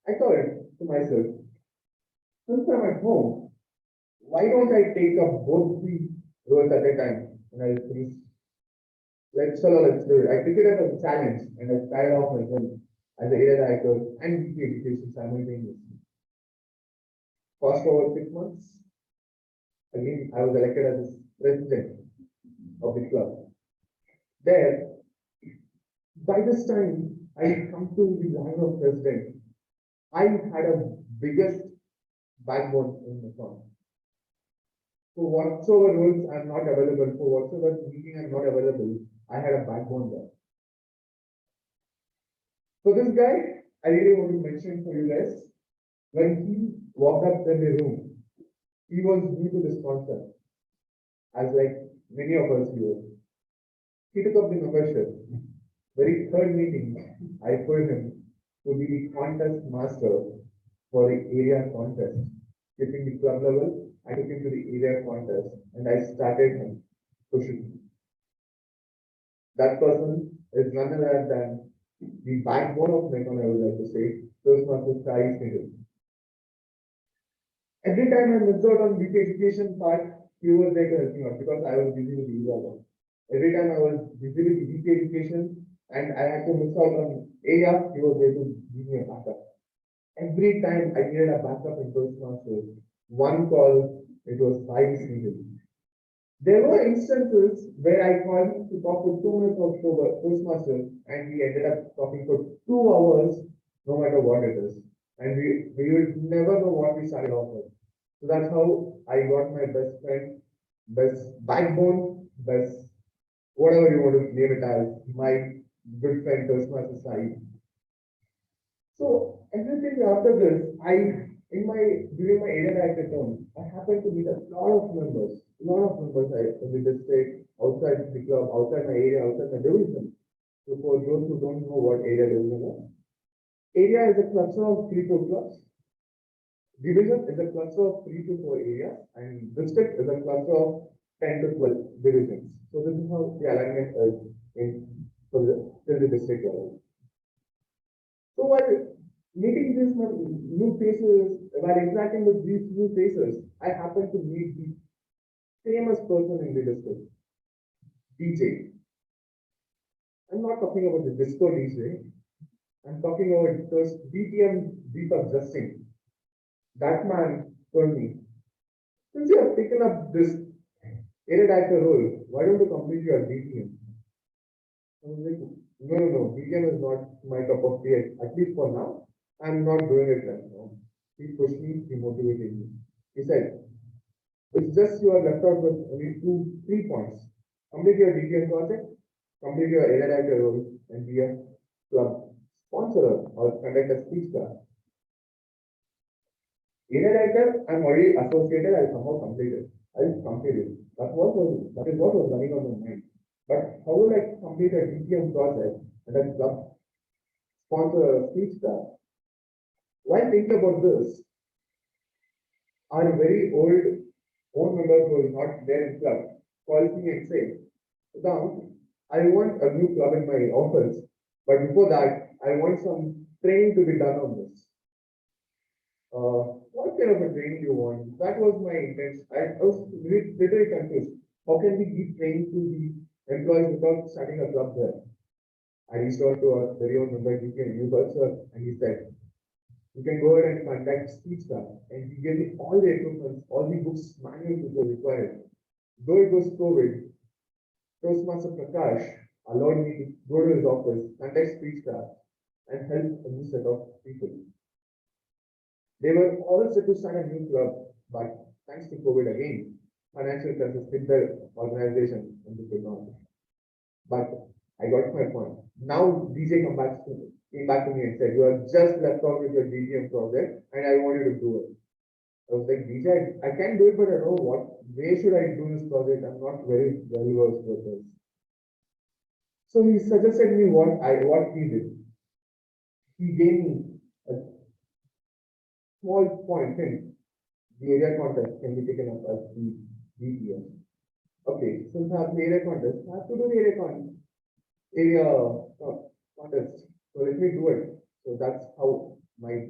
I thought to myself, since I'm at home, why don't I take up both the roles at a time? And I finish. Let's do it. I took it as a challenge and I started off myself as a area director and VP education simultaneously. Fast forward 6 months, again I was elected as president of the club. There, by this time, I come to the line of president. I had a biggest backbone in the firm. For whatsoever roles I'm not available, for whatsoever meeting I'm not available, I had a backbone there. So this guy, I really want to mention for you guys, when he walked up in the room, he was new to this concept, as like many of us here. He took up the membership. Very third meeting, I put him to be the contest master for the area contest. Keeping the club level, I took him to the area contest and I started him pushing. That person is none other than the backbone of Mekon, I would like to say, Toastmaster Sky Snigel. Every time I missed out on VP education part, he was there to help me out because I was busy with the area work. Every time I was busy with the VP education and I had to miss out on area, he was there to give me a backup. Every time I needed a backup in Toastmasters, one call, it was 5 Snigel. There were instances where I called him to talk for 2 minutes of Toastmaster and we ended up talking for 2 hours, no matter what it is. And we would never know what we started off with. So that's how I got my best friend, best backbone, best whatever you want to name it as, my good friend Toastmaster Sai. So everything after this, during my area director term, I happened to meet a lot of members in the district, outside the club, outside my area, outside my division. So for those who don't know what area division is, area is a cluster of 3 to 4 clubs. Division is a cluster of 3 to 4 areas, and district is a cluster of 10 to 12 divisions. So this is how the alignment is till the district level. So while meeting these new faces, while interacting with these new faces, I happened to meet the famous person in the district, DJ. I'm not talking about the disco DJ. I'm talking about this DTM Deepak Justin. That man told me, since you have taken up this area director role, why don't you complete your DTM? I was like, no, DTM is not my cup of tea, at least for now. I'm not doing it right now. He pushed me, he motivated me. He said, it's just you are left out with only 3 points. Complete your DTM project, complete your area director role, and be a club sponsor or conduct a speech class. Area director, I'm already associated, I'll somehow complete it. I'll complete it. That is what was running on my mind. But how will I complete a DTM project and a club sponsor a speech class? While thinking about this, our very old member who is not there in club calls me and says, now I want a new club in my office, but before that, I want some training to be done on this. What kind of a training you want? That was my intention. I was literally confused. How can we give training to the employees without starting a club there? I reached out to our very own member, DK Sir, and he said, you can go ahead and conduct speech class. And he gave me all the equipment, all the books, manuals which were required. Though it was COVID, Toastmaster Prakash allowed me to go to his office, conduct speech class, and help a new set of people. They were all set to start a new club, but thanks to COVID again, financial crisis hit the organization and they could not. But I got my point. Now DJ came back to me and said, "You are just left out with your DGM project, and I want you to do it." I was like, DJ, I can do it, but I don't know what way should I do this project. I'm not very well versed with this. So he suggested me what he did. He gave me a small point hint. The area contest can be taken up as the DGM. Okay, since I have the area contest, I have to do the area contest. So let me do it. So that's how my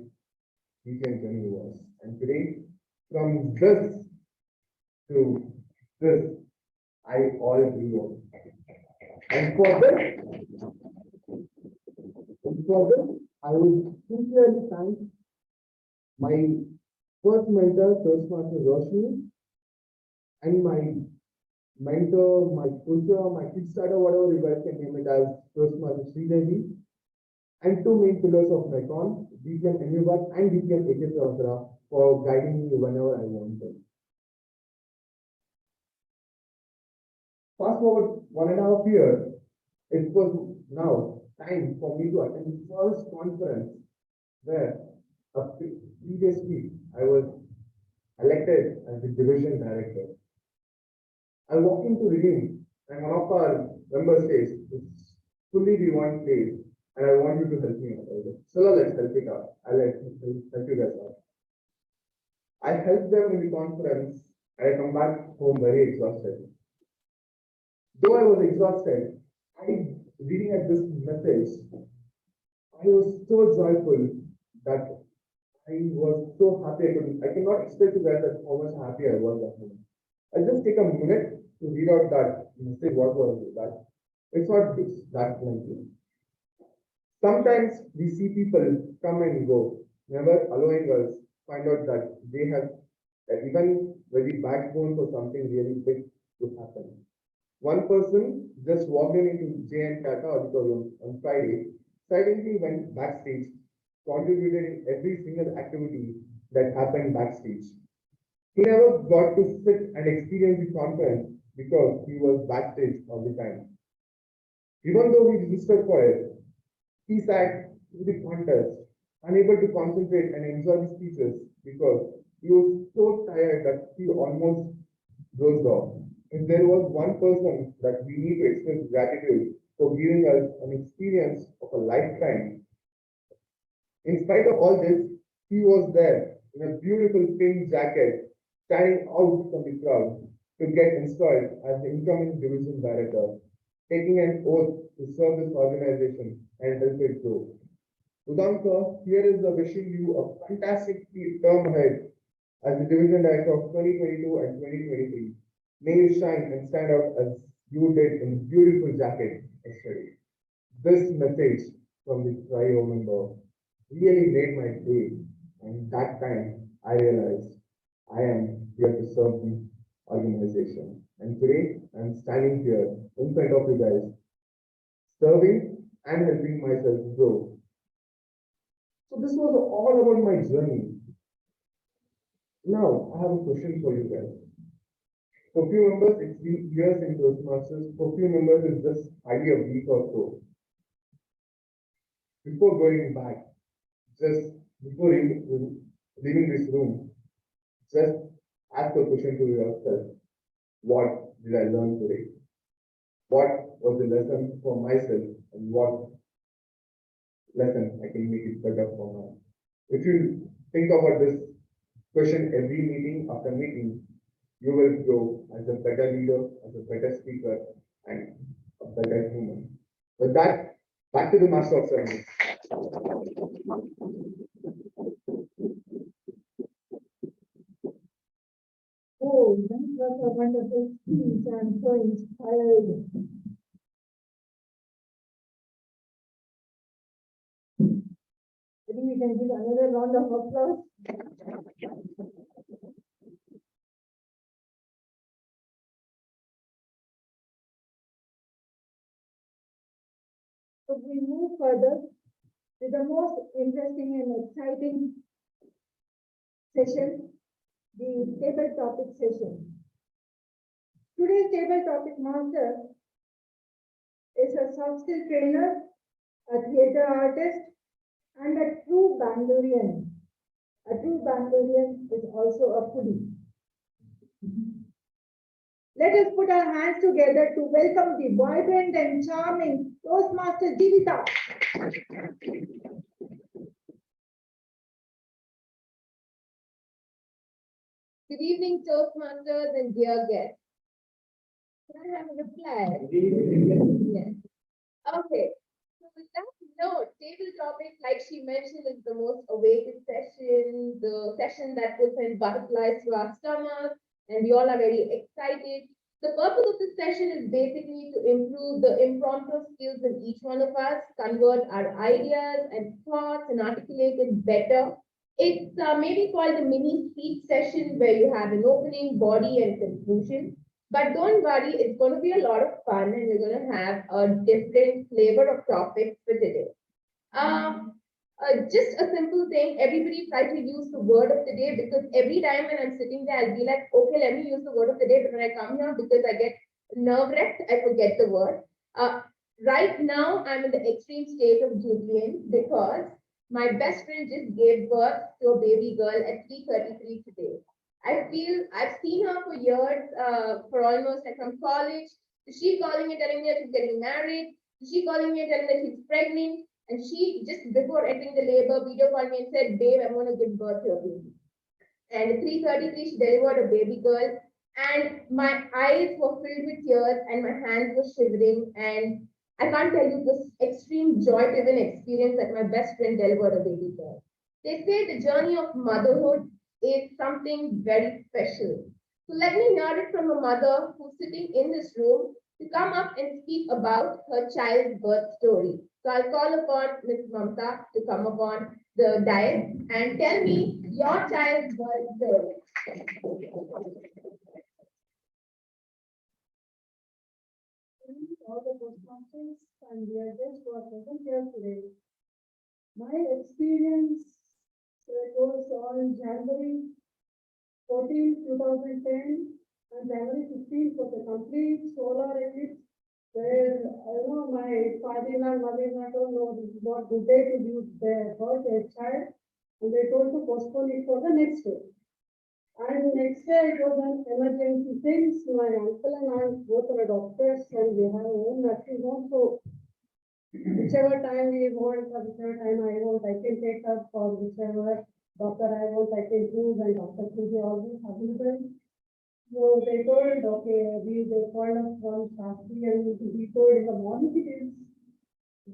DGM journey was. And today, from this to this, I all grew up. And for this, I would sincerely thank my first mentor, Toastmaster Roshni, and my mentor, my pusher, my kickstarter, whatever you guys can name it as, Toastmaster Sridevi, and two main pillars of Nikon, DPM Anubhav and DPM AK Pravasara, for guiding me whenever I wanted. Fast forward 1.5 years, it was now time for me to attend the first conference where previously I was elected as the division director. I walk into the room and one of our members says, "It's fully the one place and I want you to help me out." I was like, "So let's help it out. I'll help you guys out." I helped them in the conference and I come back home very exhausted. Though I was exhausted, reading at this message, I was so joyful that I was so happy. I cannot express to you guys how much happy I was that moment. I'll just take a minute to read out that message, what was that. It's not that lengthy. Sometimes we see people come and go, never allowing us find out that they have even very backbone for something really big to happen. One person just walked into J&K Auditorium on Friday, silently went backstage, contributed in every single activity that happened backstage. He never got to sit and experience the conference because he was backstage all the time. Even though he registered for it, he sat through the contest, unable to concentrate and enjoy the speeches because he was so tired that he almost dozed off. If there was one person that we need to express gratitude for giving us an experience of a lifetime, in spite of all this, he was there in a beautiful pink jacket, standing out from the crowd to get installed as the incoming division director, taking an oath to serve this organization and help it grow. Udamka, here is the wishing you a fantastic term ahead as the division director of 2022 and 2023. May you shine and stand out as you did in beautiful jacket yesterday. This message from the trio member really made my day, and that time I realized I am here to serve the organization. And today I'm standing here in front of you guys, serving and helping myself grow. So this was all about my journey. Now I have a question for you guys. For few members, it's been years in Toastmasters. For few members, it's just hardly a week or so. Before going back, just before leaving this room, just ask a question to yourself. What did I learn today? What was the lesson for myself and what lesson I can make it better for now? If you think about this question every meeting after meeting, you will grow as a better leader, as a better speaker, and a better human. With that, back to the Master of Ceremonies. Oh, that was a wonderful speech. I'm so inspired. I think we can give another round of applause. we move further with the most interesting and exciting session, the table topic session. Today's table topic master is a soft skill trainer, a theatre artist, and a true Bangalorean. A true Bangalorean is also a foodie. Let us put our hands together to welcome the vibrant and charming Toastmaster Jeevita. Good evening, Toastmasters and dear guests. Can I have a reply? Yes. Okay. So with that note, table topic, like she mentioned, is the most awaited session, the session that will send butterflies to our stomach, and we all are very excited. The purpose of this session is basically to improve the impromptu skills in each one of us, convert our ideas and thoughts and articulate it better. It's maybe called a mini speech session where you have an opening, body, and conclusion. But don't worry, it's going to be a lot of fun and we're going to have a different flavor of topics for today. Just a simple thing, everybody try to use the word of the day because every time when I'm sitting there, I'll be like, okay, let me use the word of the day. But when I come here, because I get nerve-wracked, I forget the word. Right now, I'm in the extreme state of jubilant because my best friend just gave birth to a baby girl at 3:33 today. I feel I've seen her for years, for almost like from college. She calling me, telling me that she's getting married. She calling me and telling me that she's pregnant. And she just before entering the labor, video called me and said, "Babe, I'm going to give birth to a baby." And at 3:33, she delivered a baby girl. And my eyes were filled with tears and my hands were shivering. And I can't tell you this extreme joy-driven experience that my best friend delivered a baby girl. They say the journey of motherhood is something very special. So let me hear it from a mother who's sitting in this room to come up and speak about her child's birth story. So I'll call upon Ms. Mamta to come upon the dais and tell me your child's birth story. All the Toastmasters and dear guests who are present here today. My experience goes on January 14, 2010 and January 15th was a complete solar eclipse where my father-in-law and mother-in-law don't know this is not good day to use their birth their child and they told to postpone it for the next day. And next day it was an emergency thing. So my uncle and aunt both are doctors and we have our own nursing home. So whichever time we want, or whichever time I want, I can take up for whichever doctor I want, I can choose and doctor will be always available. So they told, okay, they called us from Shastri and he told in the morning it is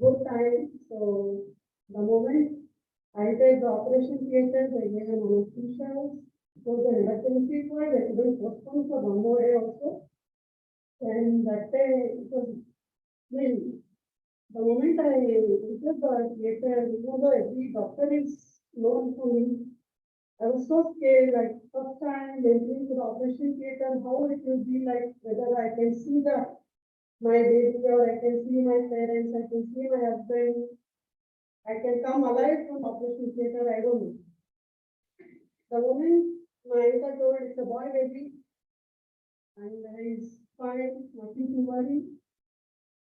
good time. So the moment I entered the operation theater, they gave an anesthesia. So the emergency was they couldn't postpone for one more day also. And that day it was the moment I entered the theater, even though every doctor is known to me, I was so scared, like first time entering to the operation theater, how it will be like, whether I can see my baby or I can see my parents, I can see my husband, I can come alive from operation theater, I don't know. The moment my uncle told it's a boy baby, and he's fine, nothing to worry.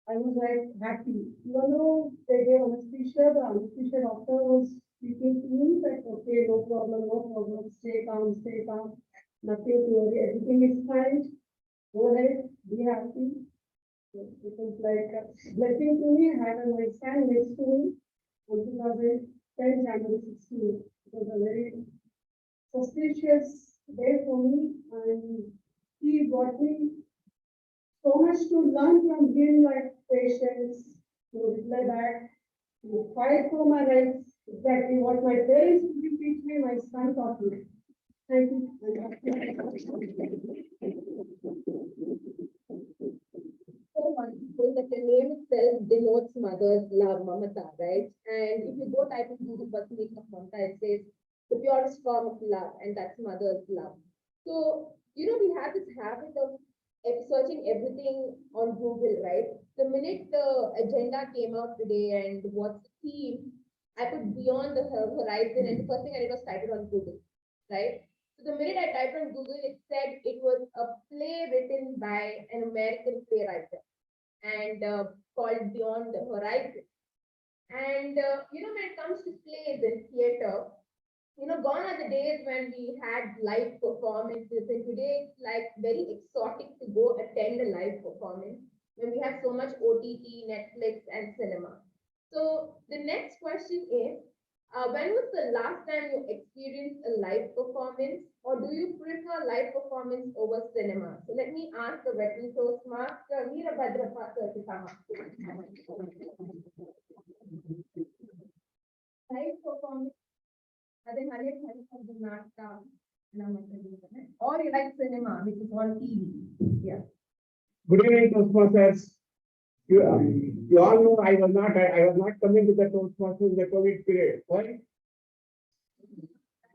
I was like happy. Even though they gave anesthesia, the anesthesia doctor was speaking to me like, okay, no problem, stay calm, nothing to worry, everything is fine. Go ahead, be happy. So it was like a blessing to me. I had my son next to me on 2010 January 16th. It was a very suspicious day for me, and he brought me so much to learn from him, like patience, to reply back, to fight for my rights. Exactly what my parents didn't teach me, my son taught me. Thank you. So wonderful that the name itself denotes mother's love, Mamata, right? And if you go type in Google Personation of Mamata, it says the purest form of love, and that's mother's love. So, we have this habit of searching everything on Google, right? The minute the agenda came out today and what's the theme, I put beyond the horizon, and the first thing I did was type it on Google, right? So the minute I typed on Google, it said it was a play written by an American playwright and called Beyond the Horizon. And when it comes to plays and theater, gone are the days when we had live performances, and today it's like very exotic to go attend a live performance when we have so much OTT, Netflix, and cinema. So the next question is, when was the last time you experienced a live performance, or do you prefer live performance over cinema? So let me ask the veteran Toastmaster, Veerabhadra Pathar, to come up. Live performance, ಅದೇ ಹಳೆ ಹರಿಸದ ನಾಟಕ or you like cinema, which is on TV. Yeah. Good evening, Toastmasters. You all know I was not coming to the Toastmasters in the COVID period. Why?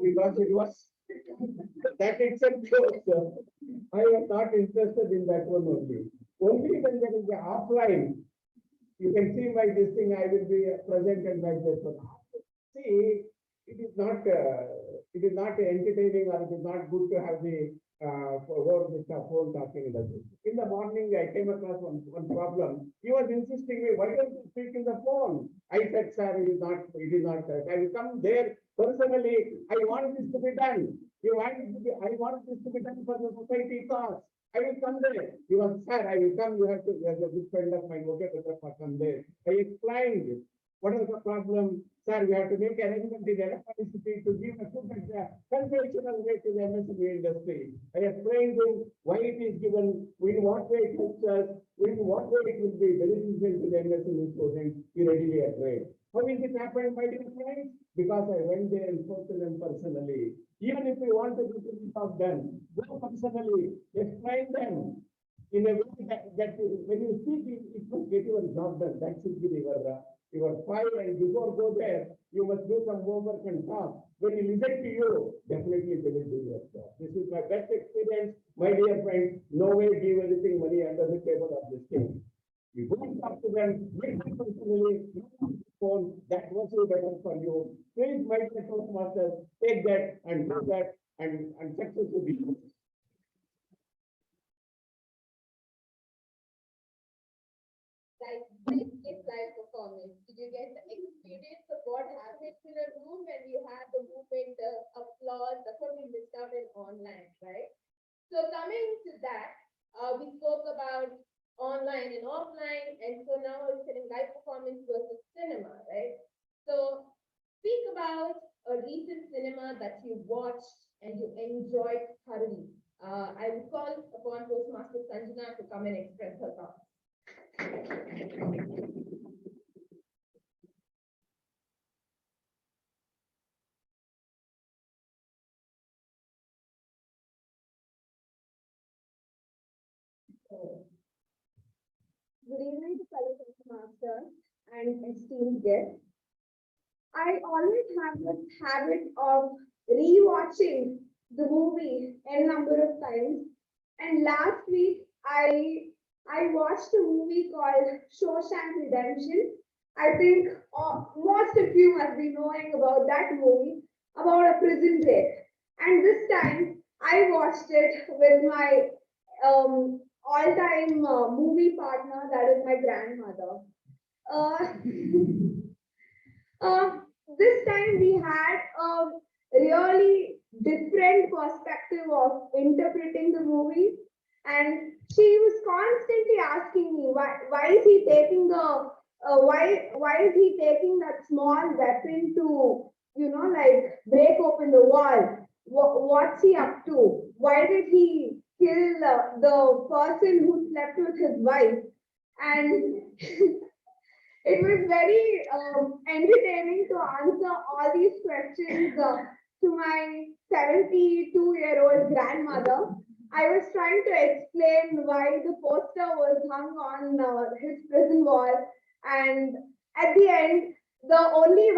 Because it was that itself. I was not interested in that one only. Only when there is the offline, you can see my this thing, I will be present and like that one. See, it is not entertaining, or it is not good to have the over the phone talking. In the morning, I came across one problem. He was insisting me, why don't you speak in the phone? I said, sir, it is not that. I will come there personally. I want this to be done. I want this to be done for the society cause. I will come there. He was, sir, I will come. You have to, as a good friend of mine, okay, better come there. I explained what is the problem? Sir, we have to make arrangement in electricity to give a good conventional rate to the MSME industry. I explained him why it is given, in what way it helps us, in what way it will be beneficial to the MSME students. He readily agreed. How is it happened, my dear friends? Because I went there and spoke to them personally. Even if we want to get the job done, go personally, explain them in a way that when you speak, it must get your job done. That should be your file, and before go there, you must do some homework and talk. When he listen to you, definitely they will do your job. This is my best experience, my dear friends. No way give anything money under the table of this thing. You go and talk to them, make them personally, phone, that was better for you. Please, my dear Toastmaster, take that and do that and success will be. Like this is live performance. Did you get the experience of what happens in a room when you have the movement, the applause? That's what we missed out in online, right? So coming to that, we spoke about online and offline, and so now we're sitting live performance versus cinema, right? So speak about a recent cinema that you watched and you enjoyed thoroughly. I will call upon Toastmaster Sanjana to come and express her thoughts. Good evening to fellow Toastmasters and esteemed guests. I always have this habit of rewatching the movie a number of times. And last week, I watched a movie called Shawshank Redemption. I think most of you must be knowing about that movie, about a prison break. And this time, I watched it with my all-time movie partner, that is my grandmother. Uh, this time we had a really different perspective of interpreting the movie, and she was constantly asking me why is he taking the why is he taking that small weapon to like break open the wall? What's he up to? Why did he kill the person who slept with his wife? And it was very entertaining to answer all these questions to my 72-year-old grandmother. I was trying to explain why the poster was hung on his prison wall, and at the end, the only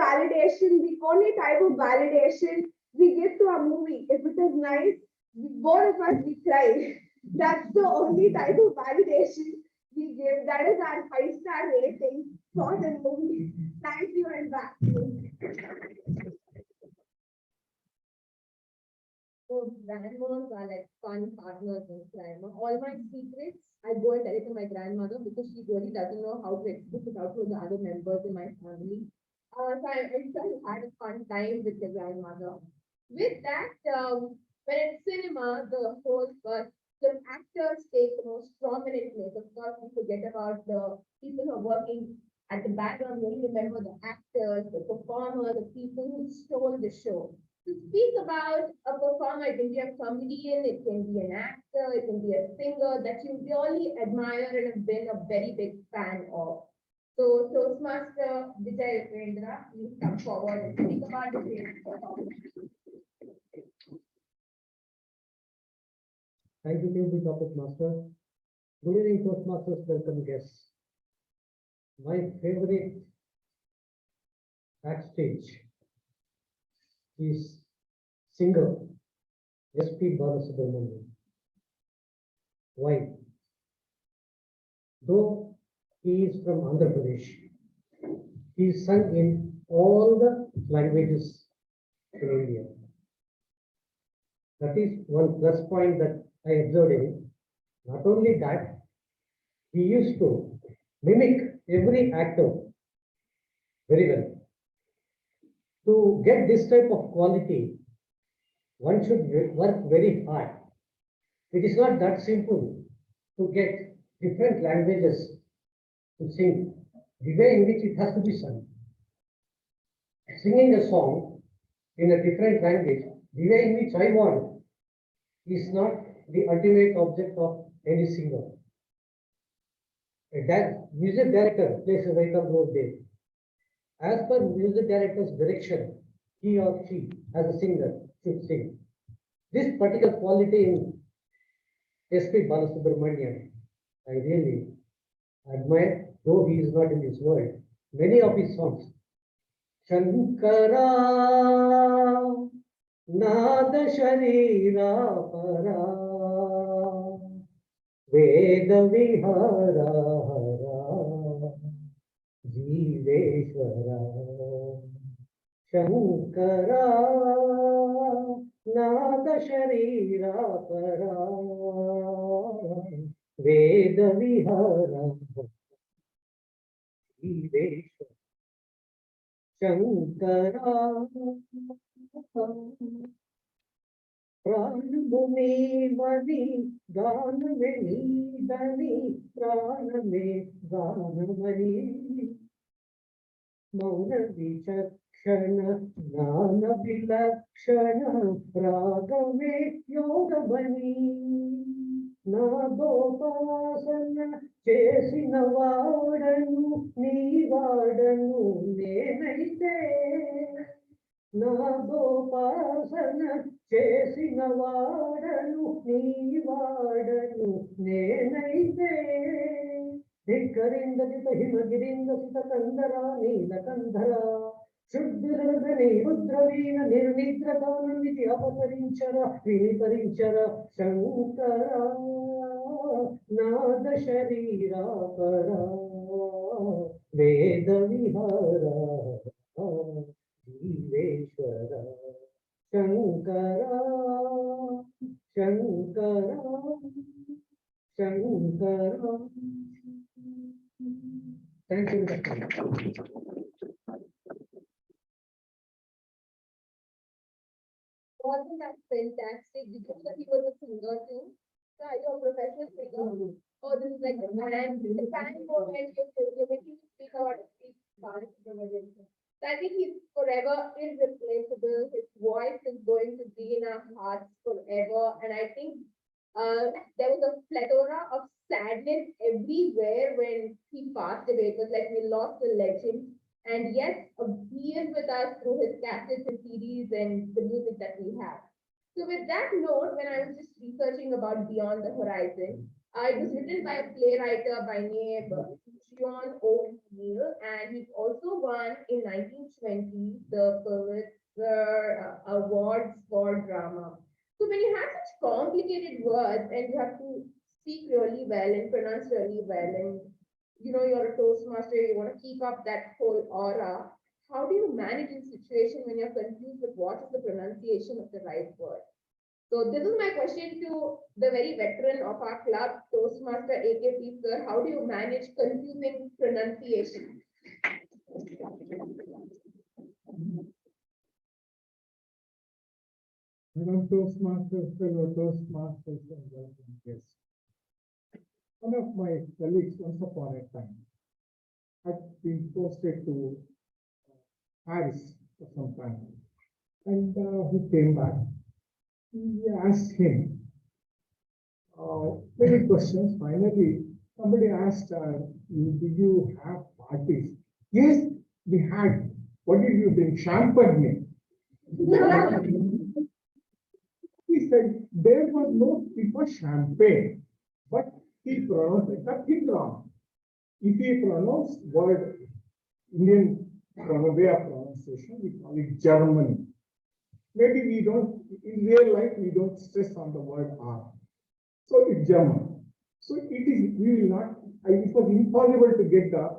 type of validation we give to a movie, if it is nice, both of us we cry. That's the only type of validation we give. That is our 5-star rating for the movie. Thank you and back to you. So grandmas are like fun partners in crime. All my secrets, I go and tell it to my grandmother because she really doesn't know how to express it out to the other members in my family. So I had a fun time with the grandmother. With that, when it's cinema, the actors take the most prominent place. Of course, we forget about the people who are working at the background. We only remember the actors, the performer, the people who stole the show. To speak about a performer, it can be a comedian, it can be an actor, it can be a singer that you really admire and have been a very big fan of. So, Toastmaster Vijay Vendra, please come forward and speak about the great performer. Thank you to the topic master. Good evening, Toastmasters, welcome guests. My favorite backstage is singer S.P. Balasubramanian. Why? Though he is from Andhra Pradesh, he is sung in all the languages in India. That is one plus point that I observed in him. Not only that, he used to mimic every actor very well. To get this type of quality, one should work very hard. It is not that simple to get different languages to sing the way in which it has to be sung. Singing a song in a different language, the way in which I want, is not the ultimate object of any singer. A music director plays a vital role there. As per music director's direction, he or she, as a singer, should sing. This particular quality in S.P. Balasubramanian, I really admire, though he is not in this world. Many of his songs, Shankara, Nada Sharira Para, Veda Vihara Hara, Jiveshwara, Shankara, Nada Sharira Para, Veda Vihara, Jiveshwara, Shankara, Pranamuni Mani, Ganamani, Dani, Praname, Ganamani, Mauna Vichakshana, Nana Vilakshana, Ragame, Yogamani, Nagopasana, Chesina Vadanu, Nivadanu, Nenaite. నాగోపాసన చేసిన వాడను నీ వాడను నేనైతే ధిక్కరిందసిత హిమగిరిందసిత కందర నీలకంధర శుద్ధిరగని రుద్రవీణ నిర్నిద్రతానుమితి అపసరించర వినిపరించర శంకర నాద శరీరా పర వేద విహార Jiveshwara, Shankara, Shankara, Shankara. Thank you. Wasn't that fantastic? Did you know that he was a singer too? So are you a professional singer? Oh, this is like the fan moment. You're making me speak about speak fast. So I think he's forever irreplaceable. His voice is going to be in our hearts forever. And I think there was a plethora of sadness everywhere when he passed away. It was like we lost a legend. And yet, he is with us through his cassettes and CDs and the music that we have. So with that note, when I was just researching about Beyond the Horizon, it was written by a playwright by name John O'Neill, and he also won in 1920 the Pulitzer Awards for drama. So when you have such complicated words and you have to speak really well and pronounce really well, and you're a Toastmaster, you want to keep up that whole aura. How do you manage in situation when you're confused with what is the pronunciation of the right word? So this is my question to the very veteran of our club, Toastmaster AKP sir. How do you manage confusing pronunciation? Madam Toastmasters, fellow Toastmasters, and welcome guests. One of my colleagues, once upon a time, had been posted to Paris for some time, and he came back. We asked him many questions. Finally, somebody asked, "Do you have parties?" Yes, we had. What did you bring? Champagne. He said there was no, it was champagne, but he pronounced it a thing wrong. If he pronounced word Indian way of pronunciation, we call it German. Maybe we don't, in real life, we don't stress on the word R. So it's German. So it is, we will not, it was impossible to get the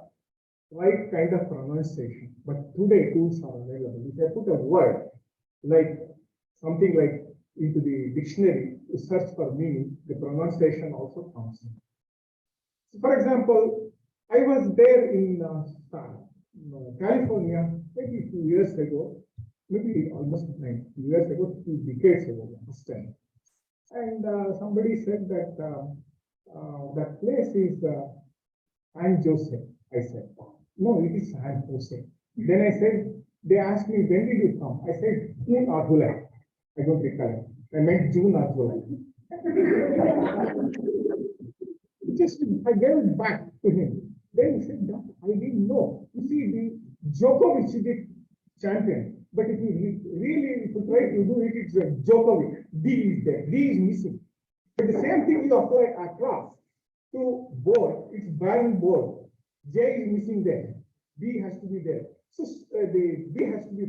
right kind of pronunciation. But today tools are available. If I put a word like something like into the dictionary to search for meaning, the pronunciation also comes in. So for example, I was there in California maybe a few years ago, maybe almost 9 years ago, 2 decades ago, last time. And somebody said that that place is San Jose. I said, no, it is San Jose. Then I said, they asked me, when did you come? I said, June or July. I don't recollect. I meant June or July. Just, I gave it back to him. Then he said, that I didn't know. You see, the Djokovic is the champion. But if you really, if you try to do it, it's a Djokovic. D is there. D is missing. But the same thing you apply across to board. It's barren board. J is missing there. B has to be there. So the B has to be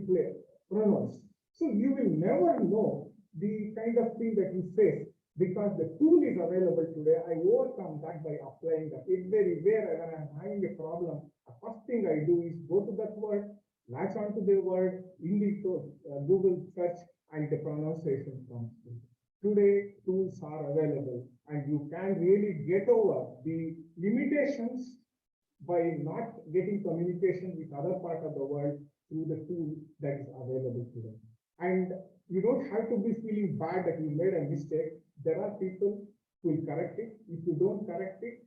pronounced. So you will never know the kind of thing that you face because the tool is available today. I overcome that by applying that. Everywhere when I'm having a problem, the first thing I do is go to that word, latch onto the word in the Google search, and the pronunciation comes in. Today, tools are available, and you can really get over the limitations by not getting communication with other part of the world through the tool that is available today. And you don't have to be feeling bad that you made a mistake. There are people who will correct it. If you don't correct it,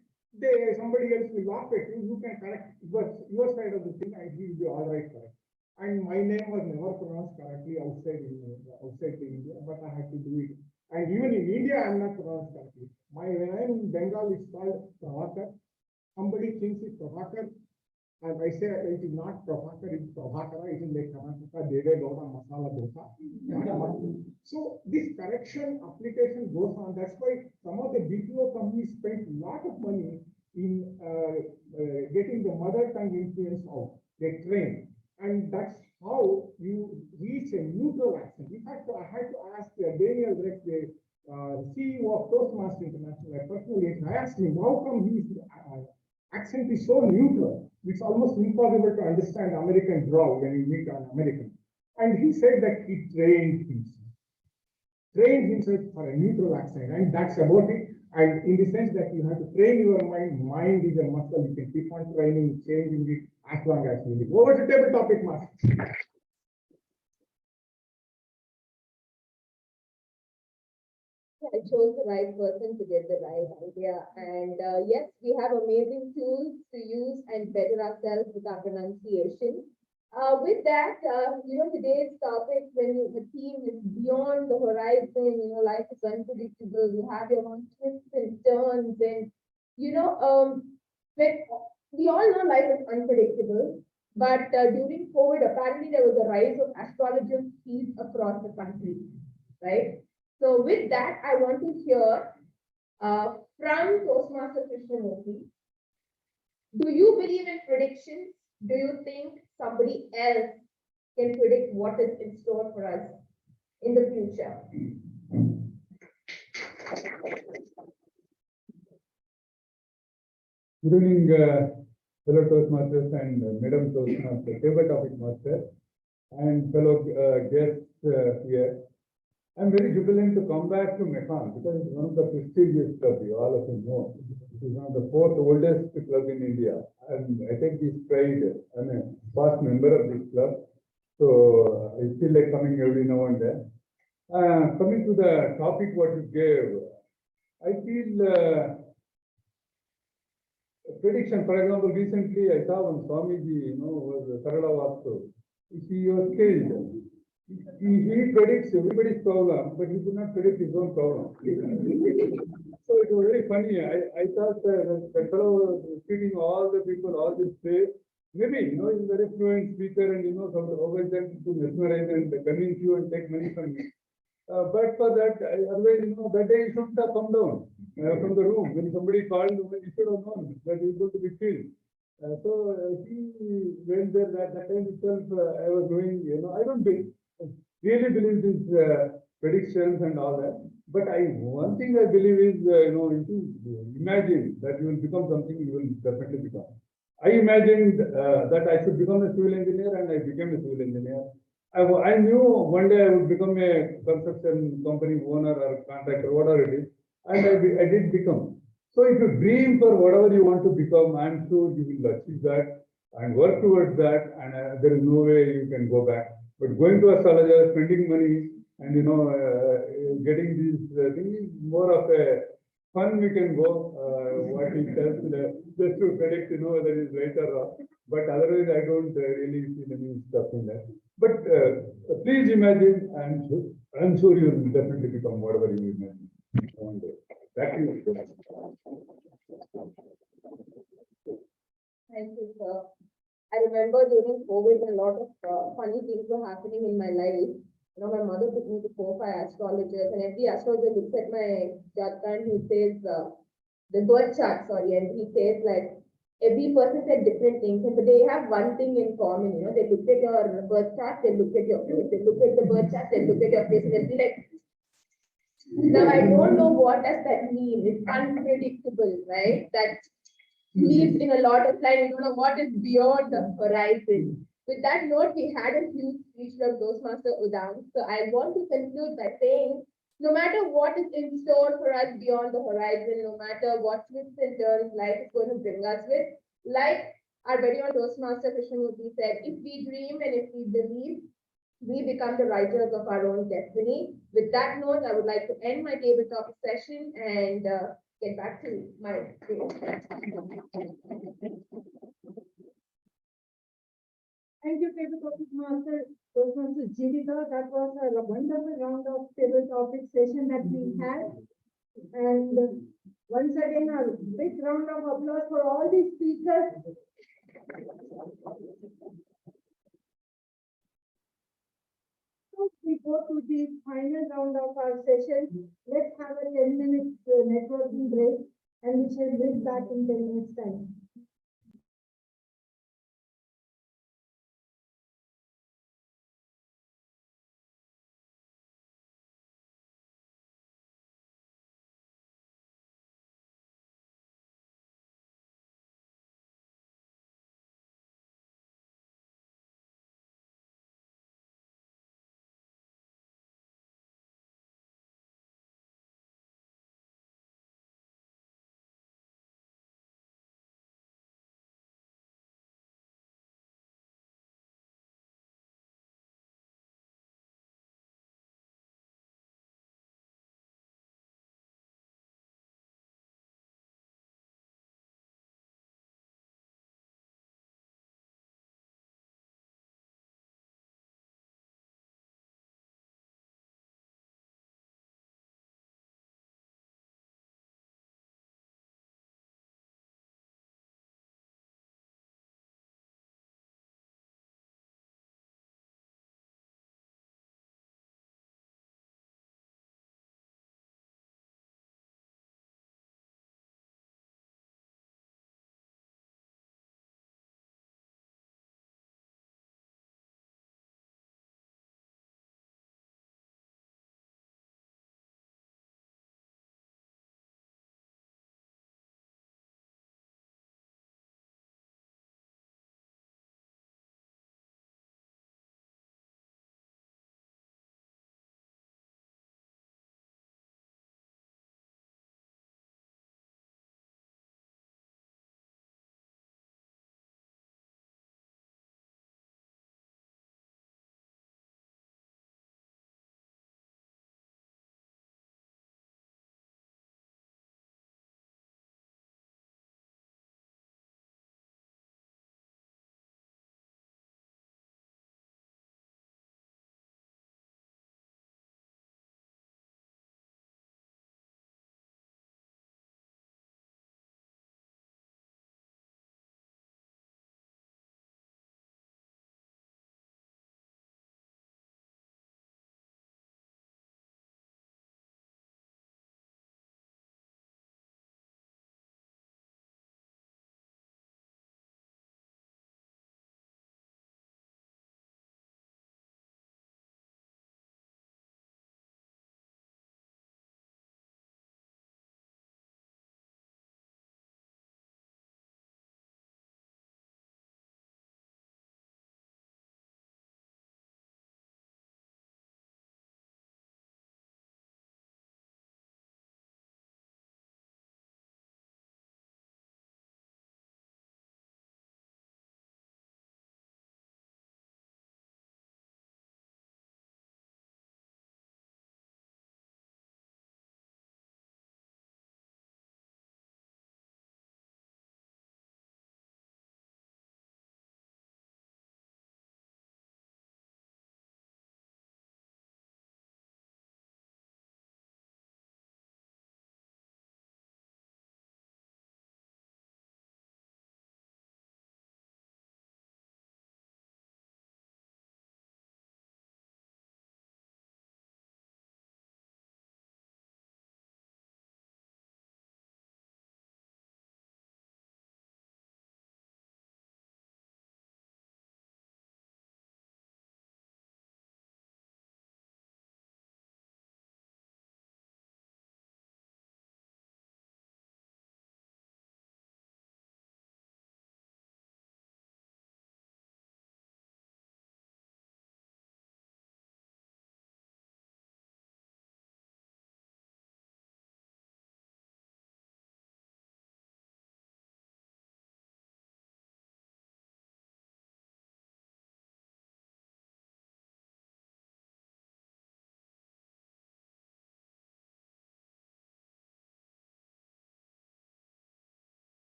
somebody else will laugh at you. You can correct your side of the thing, and he will be all right for it. And my name was never pronounced correctly outside India, but I had to do it. And even in India, I'm not pronounced correctly. When I'm in Bengal, it's called Prabhakar. Somebody thinks it's Prabhakar, and I say it is not Prabhakar, it's Prabhakara. It is like Karnataka, Deve Gowda Masala Dosa. So this correction application goes on. That's why some of the BPO companies spend a lot of money in getting the mother tongue influence out. They train. And that's how you reach a neutral accent. In fact, I had to ask Daniel Rex, the CEO of Toastmaster International, I asked him, how come his accent is so neutral? It's almost impossible to understand American drawl when you meet an American. And he said that he trained himself for a neutral accent, and that's about it. And in the sense that you have to train your mind. Mind is a muscle. You can keep on training, changing it as long as you live. Over to table topic, Master. I chose the right person to get the right idea. And yes, we have amazing tools to use and better ourselves with our pronunciation. With that, today's topic, when the theme is beyond the horizon, life is unpredictable. You have your own twists and turns, and when we all know life is unpredictable. But during COVID, apparently there was a rise of astrologers fees across the country, right? So with that, I want to hear from Toastmaster Krishnamurthy. Do you believe in predictions? Do you think somebody else can predict what is in store for us in the future? Good evening, fellow Toastmasters and Madam Toastmaster, table topic master, and fellow guests here. I'm very jubilant to come back to Mekhan because it's one of the prestigious clubs, you all of you know. It is one of the fourth oldest club in India. And I take this pride, I'm a past member of this club. So I feel like coming every now and then. Coming to the topic what you gave, I feel prediction, for example, recently I saw one Swamiji, was Sarala Vastu. He was killed. He predicts everybody's problem, but he could not predict his own problem. So it was very funny. I thought that fellow was treating all the people, all this way. Maybe, he's a very fluent speaker and, always that to mesmerize and convince you and take money from you. But for that, otherwise, that day he shouldn't have come down from the room. When somebody called, he should have known that he was going to be killed. He went there that time itself. I was doing, I don't really believe these predictions and all that. But one thing I believe is, if you imagine that you will become something, you will definitely become. I imagined that I should become a civil engineer, and I became a civil engineer. I knew one day I would become a construction company owner or contractor, whatever it is, and I did become. So if you dream for whatever you want to become, I'm sure you will achieve that and work towards that, and there is no way you can go back. But going to astrologer, spending money, and getting these things is more of a fun we can go. What he tells just to predict, whether it's right or wrong. But otherwise, I don't really see any stuff in that. But please imagine, I'm sure you will definitely become whatever you imagine one day. Back to you. Thank you, sir. I remember during COVID, a lot of funny things were happening in my life. My mother took me to 4 or 5 astrologers, and every astrologer looks at my jataka and he says, the birth chart, sorry, and he says like, every person said different things, but they have one thing in common, they look at your birth chart, they look at your face, they look at the birth chart, they look at your face, and they'll be like, now I don't know what does that mean. It's unpredictable, right? That leaves in a lot of time, you don't know what is beyond the horizon. With that note, we had a huge speech from Toastmaster Udang. So I want to conclude by saying, no matter what is in store for us beyond the horizon, no matter what twists and turns life is going to bring us with, like our very own Toastmaster Krishnamurti said, if we dream and if we believe, we become the writers of our own destiny. With that note, I would like to end my table topic session and get back to my Thank you, table topic master, Toastmaster Jivita. That was a wonderful round of table topic session that we had. And once again, a big round of applause for all the speakers. So we go to the final round of our session. Let's have a 10 minutes networking break, and we shall be back in 10 minutes time.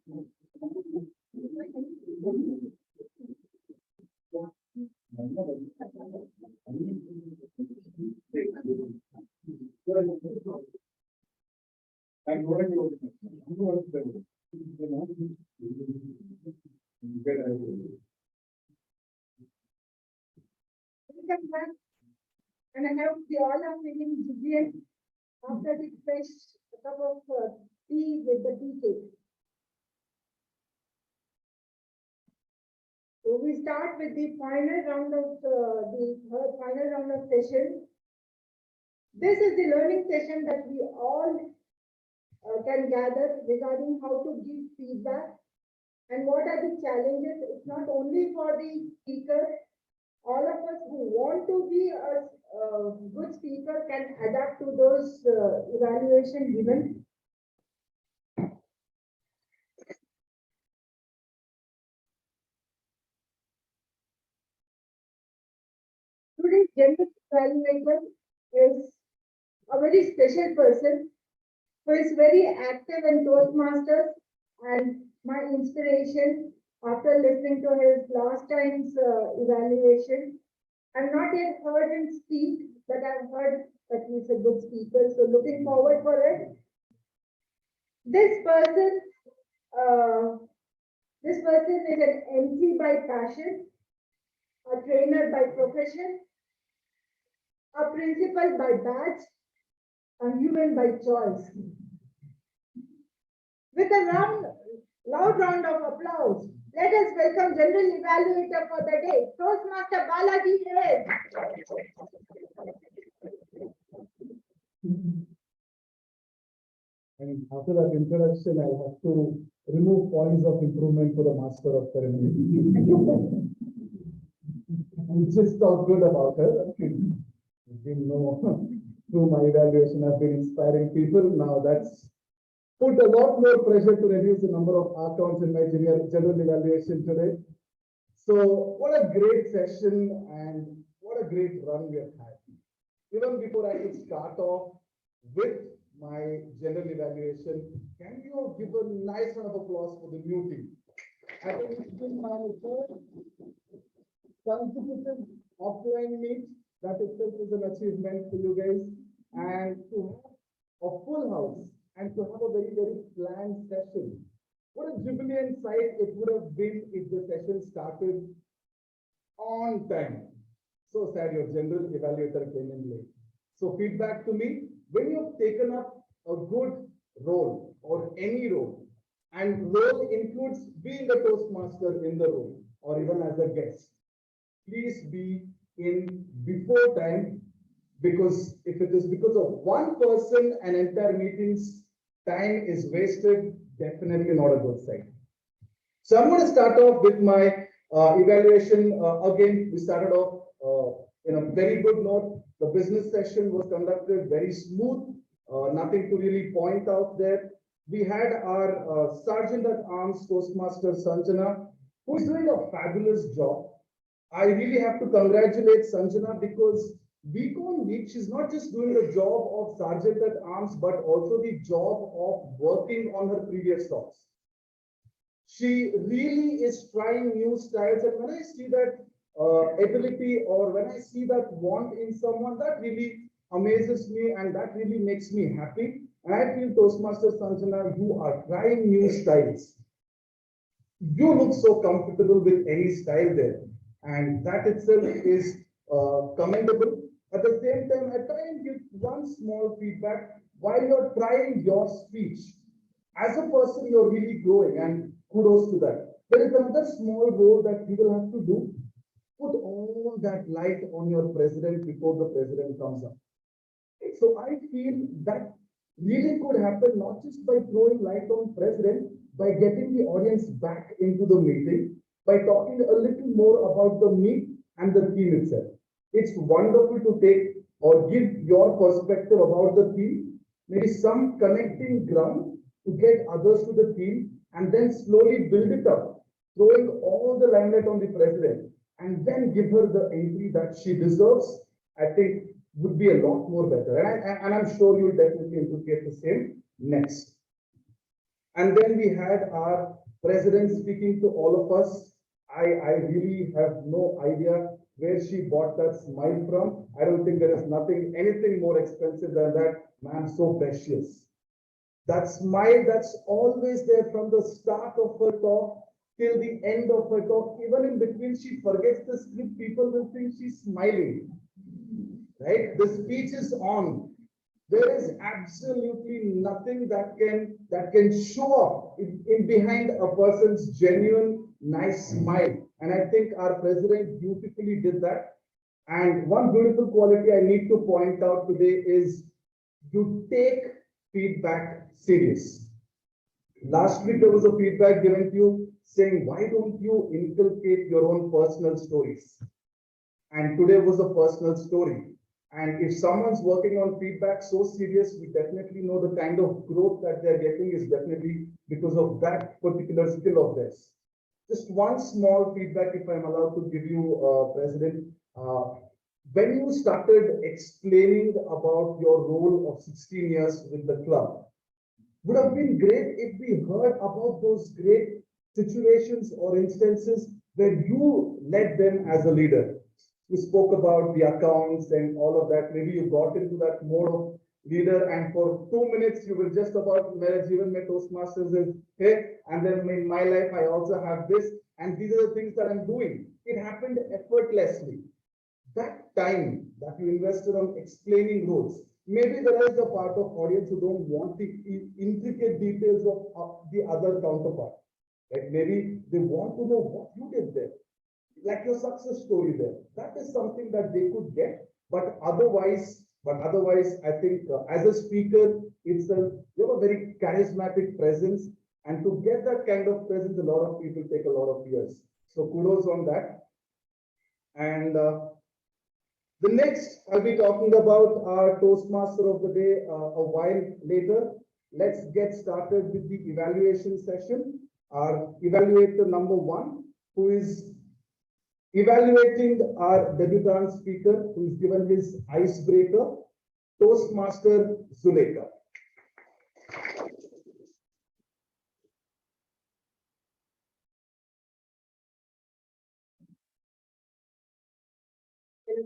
Welcome back, and I hope you all are feeling jubilant after the fresh cup of tea with the tea cake. So we start with the final round of the third final round of session. This is the learning session that we all can gather regarding how to give feedback and what are the challenges. It's not only for the speaker. All of us who want to be a good speaker can adapt to those evaluation given. Today's general evaluator is a very special person who is very active in Toastmasters and my inspiration after listening to his last time's evaluation. I've not yet heard him speak, but I've heard that he's a good speaker, so looking forward for it. This person, uh, this person is an MC by passion, a trainer by profession, a principal by badge, a human by choice. With a loud round of applause, let us welcome General Evaluator for the day, Toastmaster Balaji is. And after that introduction, I'll have to remove points of improvement for the master of ceremony. I'm just not good about her. You know, through my evaluation, I've been inspiring people. Now that's put a lot more pressure to reduce the number of accounts in my general evaluation today. So what a great session and what a great run we have had. Even before I could start off with my general evaluation, can you give a nice round of applause for the new team? I think it's been my third consecutive offline meet. That itself is an achievement for you guys. And to have a full house and to have a very, very planned session. What a jubilant sight it would have been if the session started on time. So sad your general evaluator came in late. So feedback to me, when you've taken up a good role or any role, and role includes being a Toastmaster in the role or even as a guest, please be in before time, because if it is because of one person and entire meeting's time is wasted, definitely not a good sign. So I'm going to start off with my evaluation. Again, we started off in a very good note. The business session was conducted very smooth, nothing to really point out there. We had our Sergeant at Arms Toastmaster Sanjana, who is doing a fabulous job. I really have to congratulate Sanjana because week on week, she's not just doing the job of Sergeant at Arms, but also the job of working on her previous talks. She really is trying new styles, and when I see that ability or when I see that want in someone, that really amazes me and that really makes me happy. And I feel Toastmaster Sanjana, you are trying new styles. You look so comfortable with any style there, and that itself is commendable. At the same time, I try and give one small feedback while you're trying your speech. As a person, you're really growing, and kudos to that. There is another small role that you will have to do. Put all that light on your president before the president comes up. So I feel that really could happen not just by throwing light on president, by getting the audience back into the meeting, by talking a little more about the meet and the theme itself. It's wonderful to take or give your perspective about the theme, maybe some connecting ground to get others to the theme, and then slowly build it up, throwing all the limelight on the president, and then give her the entry that she deserves. I think would be a lot more better. And I'm sure you'll definitely implicate the same next. And then we had our president speaking to all of us. I really have no idea where she bought that smile from. I don't think there is anything more expensive than that. Man, so precious. That smile that's always there from the start of her talk till the end of her talk. Even in between, she forgets the script. People will think she's smiling, right? The speech is on. There is absolutely nothing that can show up in behind a person's genuine nice smile. And I think our president beautifully did that. And one beautiful quality I need to point out today is you take feedback serious. Last week there was a feedback given to you saying, why don't you inculcate your own personal stories? And today was a personal story. And if someone's working on feedback so serious, we definitely know the kind of growth that they're getting is definitely because of that particular skill of theirs. Just one small feedback, if I'm allowed to give you, President. When you started explaining about your role of 16 years with the club, would have been great if we heard about those great situations or instances where you led them as a leader. You spoke about the accounts and all of that. Maybe you got into that mode of leader, and for 2 minutes you were just about even my Toastmasters is hey, and then in my life I also have this, and these are the things that I'm doing. It happened effortlessly. That time that you invested on explaining roles, maybe there is a part of audience who don't want the intricate details of the other counterpart. Like maybe they want to know what you did there, like your success story there. That is something that they could get, but otherwise, I think as a speaker itself, you have a very charismatic presence, and to get that kind of presence, a lot of people take a lot of years. So kudos on that. And the next I'll be talking about our Toastmaster of the day a while later. Let's get started with the evaluation session. Our evaluator number one, who is evaluating our debutant speaker, who is given his icebreaker, Toastmaster Zuleika.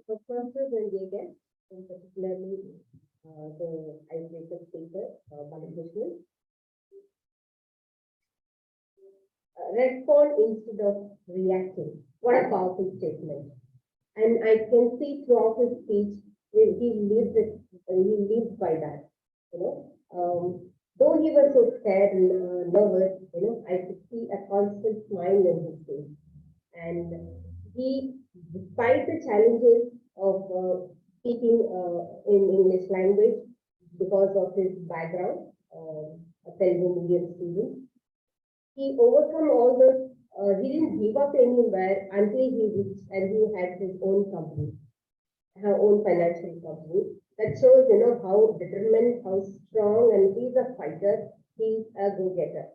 Toastmasters and JGET, and particularly the icebreaker speaker, Balakrishnan. Respond instead of reacting. What a powerful statement. And I can see throughout his speech, he lived it, he lived by that. Though he was so scared and nervous, I could see a constant smile in his face. And he, despite the challenges of speaking in English language because of his background, a Telugu medium student, he overcome all those. He didn't give up anywhere until he reached and he had his own company, her own financial company. That shows, how determined, how strong, and he's a fighter. He's a go-getter.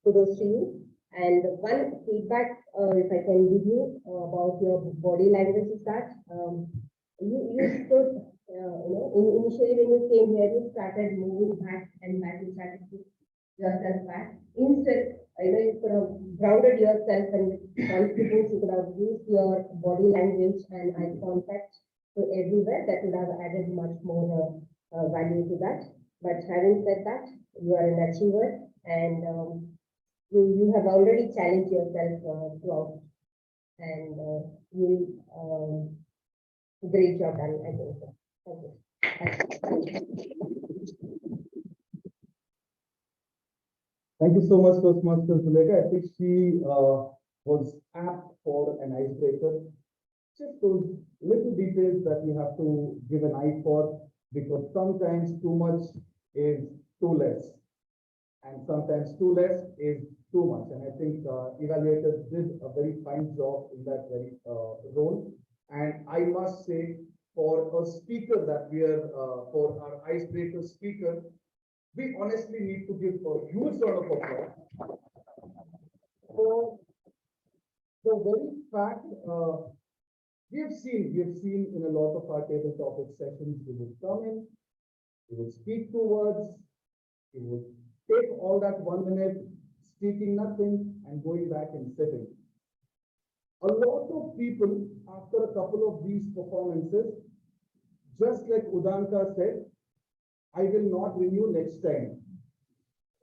Kudos to you. And one feedback, if I can give you about your body language is that you stood, initially when you came here, you started moving back and back. You started to yourself back. Instead, you could have grounded yourself and with confidence, you could have used your body language and eye contact to everywhere. That would have added much more value to that. But having said that, you are an achiever, and you have already challenged yourself throughout, and you great job done, I think so. Thank you. Thank you so much, Toastmaster Zuleika. I think she was apt for an icebreaker. Just those little details that you have to give an eye for, because sometimes too much is too less, and sometimes too less is too much. And I think evaluators did a very fine job in that very role. And I must say, for a speaker that we are, for our icebreaker speaker, we honestly need to give a huge round of applause for the very fact we have seen in a lot of our table topic sessions, we would come in, we would speak 2 words, we would take all that 1 minute, speaking nothing and going back and sitting. A lot of people, after a couple of these performances, just like Udanka said, I will not renew next time.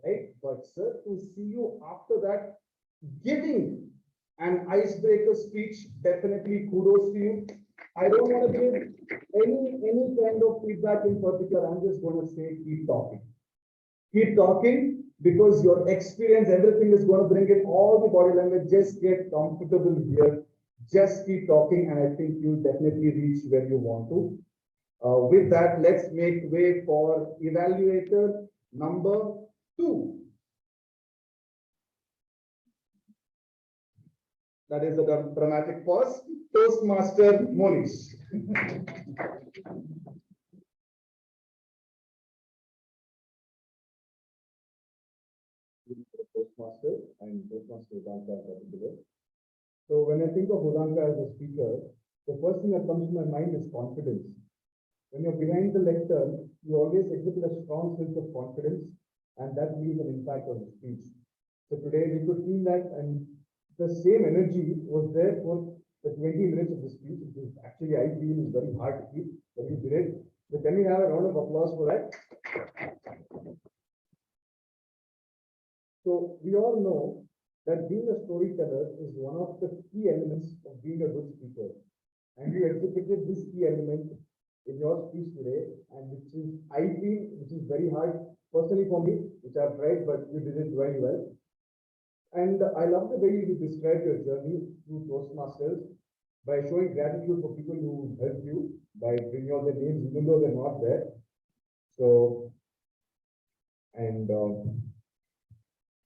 Right? But sir, to see you after that giving an icebreaker speech, definitely kudos to you. I don't want to give any kind of feedback in particular. I'm just going to say keep talking. Keep talking because your experience, everything is going to bring in all the body language. Just get comfortable here. Just keep talking, and I think you'll definitely reach where you want to. With that, let's make way for evaluator number 2. That is a dramatic pause. Toastmaster Monish. Toastmaster and Toastmaster Udanka in particular. So when I think of Udanka as a speaker, the first thing that comes to my mind is confidence. When you're behind the lectern, you always exhibit a strong sense of confidence, and that leaves an impact on the speech. So today we could feel that, and the same energy was there for the 20 minutes of the speech, which is actually, I feel, is very hard to keep, but we did it. So can we have a round of applause for that? So we all know that being a storyteller is one of the key elements of being a good speaker. And you exhibited this key element in your speech today, and which is, I feel, which is very hard personally for me, which I've tried, but you did it very well. And I love the way you described your journey through Toastmasters by showing gratitude for people who helped you by bringing out their names, even though they're not there. So, and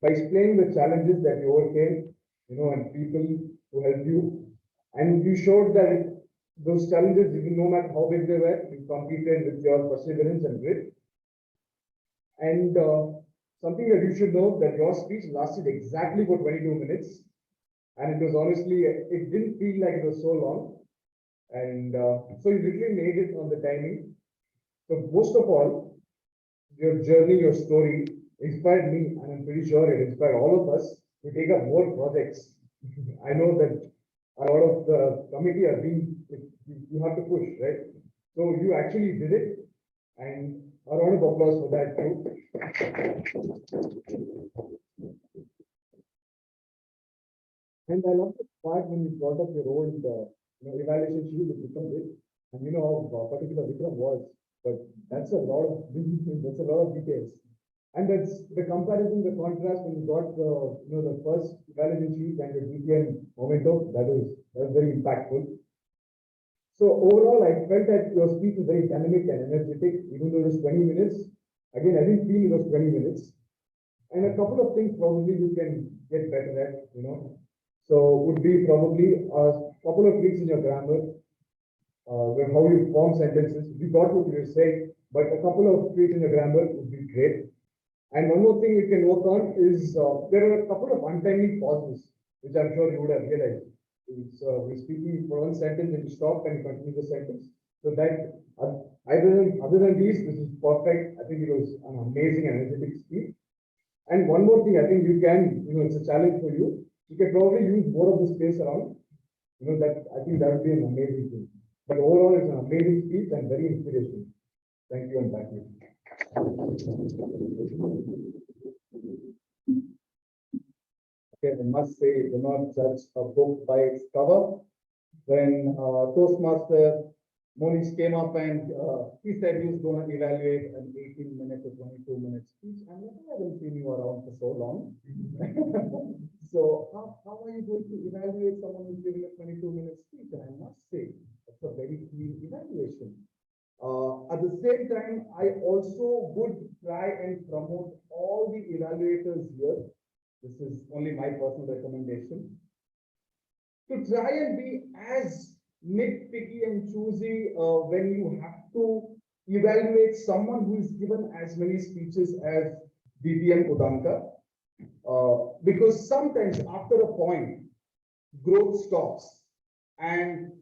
by explaining the challenges that you overcame, and people who helped you, and you showed that those challenges, even no matter how big they were, you competed with your perseverance and grit. And something that you should know that your speech lasted exactly for 22 minutes. And it was honestly, it didn't feel like it was so long. And so you literally made it on the timing. So most of all, your journey, your story inspired me, and I'm pretty sure it inspired all of us to take up more projects. I know that a lot of the committee are being, you have to push, right? So you actually did it, and a round of applause for that too. And I love the part when you brought up your own evaluation sheet with Vikram did, and you know how particular Vikram was, but that's a lot of that's a lot of details. And that's the comparison, the contrast when you got the first evaluation sheet and the DTM momentum, that was very impactful. So overall, I felt that your speech was very dynamic and energetic, even though it was 20 minutes. Again, I didn't feel it was 20 minutes. And a couple of things probably you can get better at, So would be probably a couple of tweaks in your grammar, how you form sentences. We got what you were saying, but a couple of tweaks in your grammar would be great. And one more thing you can work on is there are a couple of untimely pauses, which I'm sure you would have realized. We're speaking for one sentence and you stop and continue the sentence. So that other than these, this is perfect. I think it was an amazing and energetic speech. And one more thing, I think you can, it's a challenge for you. You can probably use more of the space around. That I think that would be an amazing thing. But overall, it's an amazing speech and very inspirational. Thank you, and back to you. Okay, I must say, do not judge a book by its cover. When Toastmaster Monish came up and he said he was going to evaluate an 18-minute or 22-minute speech, I haven't seen you around for so long. So how are you going to evaluate someone who's giving a 22-minute speech? And I must say, it's a very clean evaluation. At the same time, I also would try and promote all the evaluators here. This is only my personal recommendation. To try and be as nitpicky and choosy when you have to evaluate someone who is given as many speeches as DTM Udanka. Because sometimes after a point, growth stops. And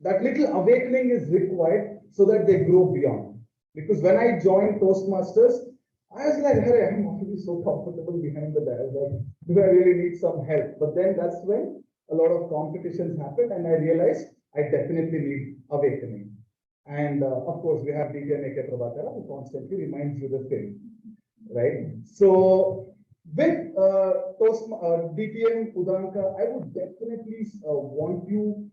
that little awakening is required so that they grow beyond. Because when I joined Toastmasters, I was like, hey, I'm already so comfortable behind the dial. I was like, do I really need some help? But then that's when a lot of competitions happened, and I realized I definitely need awakening. And of course, we have DJ Neke Prabhakara, who constantly reminds you the same, right? So with DTM Udanka, I would definitely want you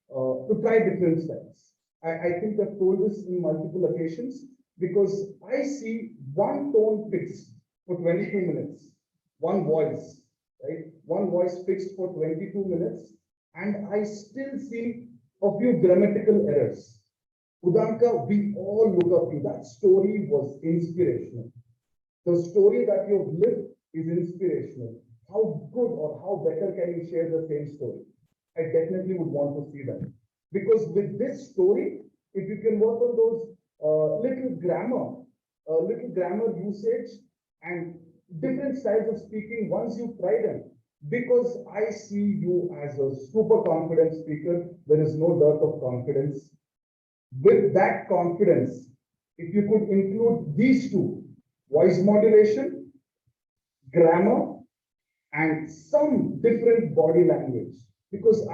to try different styles. I think I've told this in multiple occasions because I see one tone fixed for 22 minutes, one voice, right? One voice fixed for 22 minutes, and I still see a few grammatical errors. Udanka, we all look up to you. That story was inspirational. The story that you've lived is inspirational. How good or how better can you share the same story? I definitely would want to see that. Because with this story, if you can work on those little grammar usage and different styles of speaking once you try them, because I see you as a super confident speaker, there is no dearth of confidence. With that confidence, if you could include these two, voice modulation, grammar, and some different body language. Because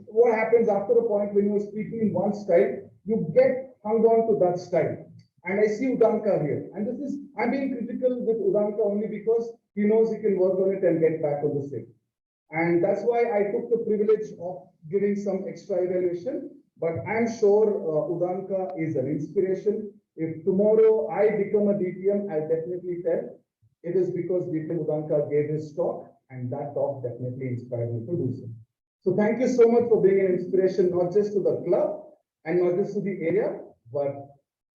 what happens after a point when you're speaking in one style, you get hung on to that style. And I see Udanka here. And I'm being critical with Udanka only because he knows he can work on it and get back on the same. And that's why I took the privilege of giving some extra evaluation. But I'm sure Udanka is an inspiration. If tomorrow I become a DTM, I'll definitely tell it is because DTM Udanka gave his talk, and that talk definitely inspired me to do so. So thank you so much for being an inspiration, not just to the club and not just to the area, but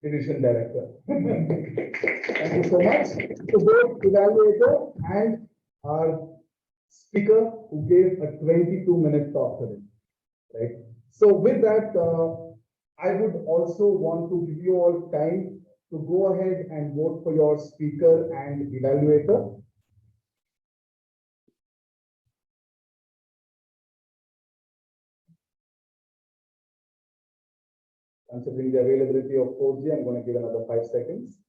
division director. Thank you so much to both evaluator and our speaker who gave a 22-minute talk today, right? So with that, I would also want to give you all time to go ahead and vote for your speaker and evaluator. Considering the availability of 4G, I'm going to give another 5 seconds.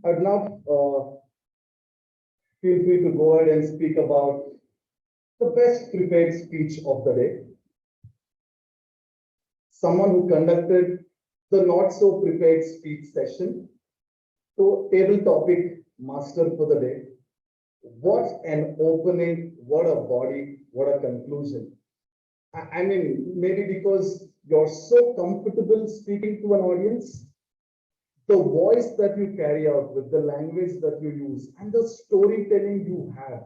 I'd love feel free to go ahead and speak about the best prepared speech of the day. Someone who conducted the not so prepared speech session. So table topic master for the day. What an opening, what a body, what a conclusion. I mean, maybe because you're so comfortable speaking to an audience, the voice that you carry out with the language that you use and the storytelling you have,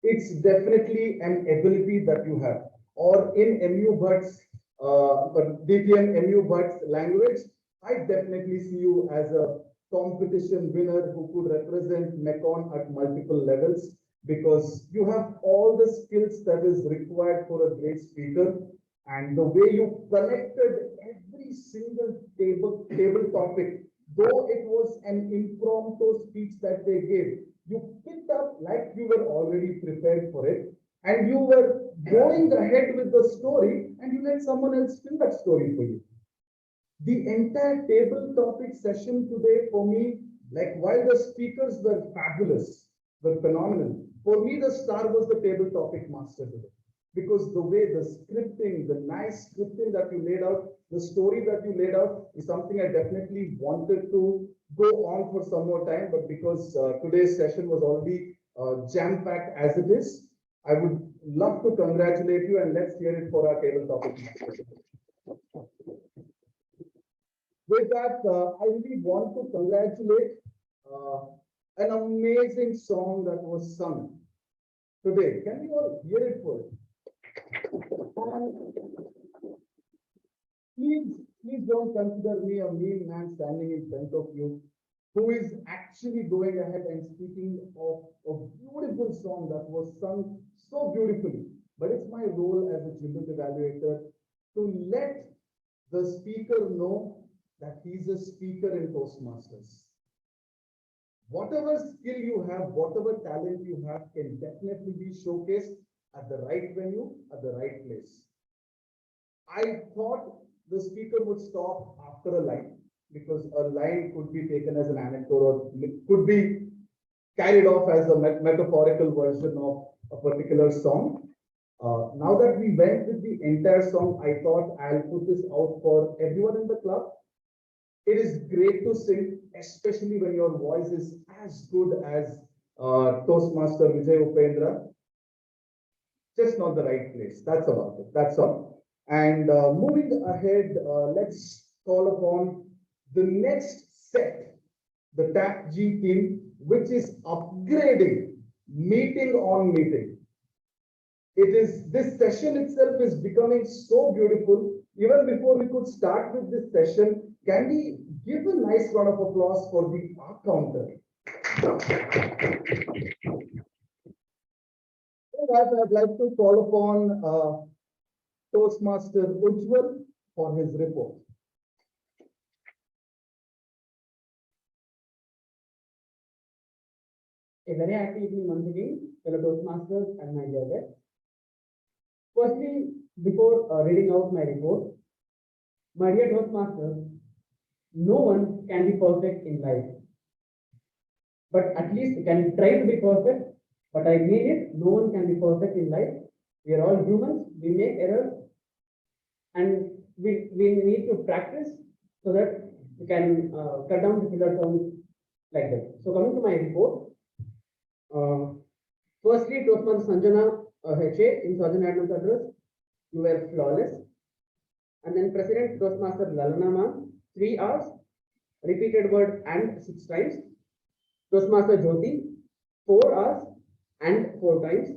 it's definitely an ability that you have. Or in MU Bhatt's, DTM MU Bhatt's language, I definitely see you as a competition winner who could represent Mekon at multiple levels because you have all the skills that is required for a great speaker. And the way you connected every single table topic, though it was an impromptu speech that they gave, you picked up like you were already prepared for it, and you were going ahead with the story, and you let someone else spin that story for you. The entire table topic session today for me, like while the speakers were fabulous, were phenomenal, for me the star was the table topic master today. Because the way the scripting, the nice scripting that you laid out, the story that you laid out is something I definitely wanted to go on for some more time. But because today's session was already jam-packed as it is, I would love to congratulate you, and let's hear it for our table topic master. With that, I really want to congratulate an amazing song that was sung today. Can you all hear it first? Please don't consider me a mean man standing in front of you who is actually going ahead and speaking of a beautiful song that was sung so beautifully. But it's my role as a children's evaluator to let the speaker know that he's a speaker in Toastmasters. Whatever skill you have, whatever talent you have can definitely be showcased at the right venue, at the right place. I thought the speaker would stop after a line because a line could be taken as an anecdote or could be carried off as a metaphorical version of a particular song. Now that we went with the entire song, I thought I'll put this out for everyone in the club. It is great to sing, especially when your voice is as good as Toastmaster Vijay Upendra. Just not the right place. That's about it. That's all. And moving ahead, let's call upon the next set, the TAP G team, which is upgrading meeting on meeting. It is, this session itself is becoming so beautiful. Even before we could start with this session, can we give a nice round of applause for the art counter? I'd like to call upon Toastmaster Ujjwal for his report. A very happy evening once again, fellow Toastmasters and my dear guests. Firstly, before reading out my report, my dear Toastmasters, no one can be perfect in life. But at least can try to be perfect, but I mean it, no one can be perfect in life. We are all humans, we make errors, and we need to practice so that we can cut down the killer terms like that. So coming to my report, firstly, Toastmaster Sanjana HA in Sergeant Admiral's address, you were flawless. And then President Toastmaster Lalana ma'am, 3 hours, repeated word and 6 times. Toastmaster Jyoti, 4 hours and 4 times.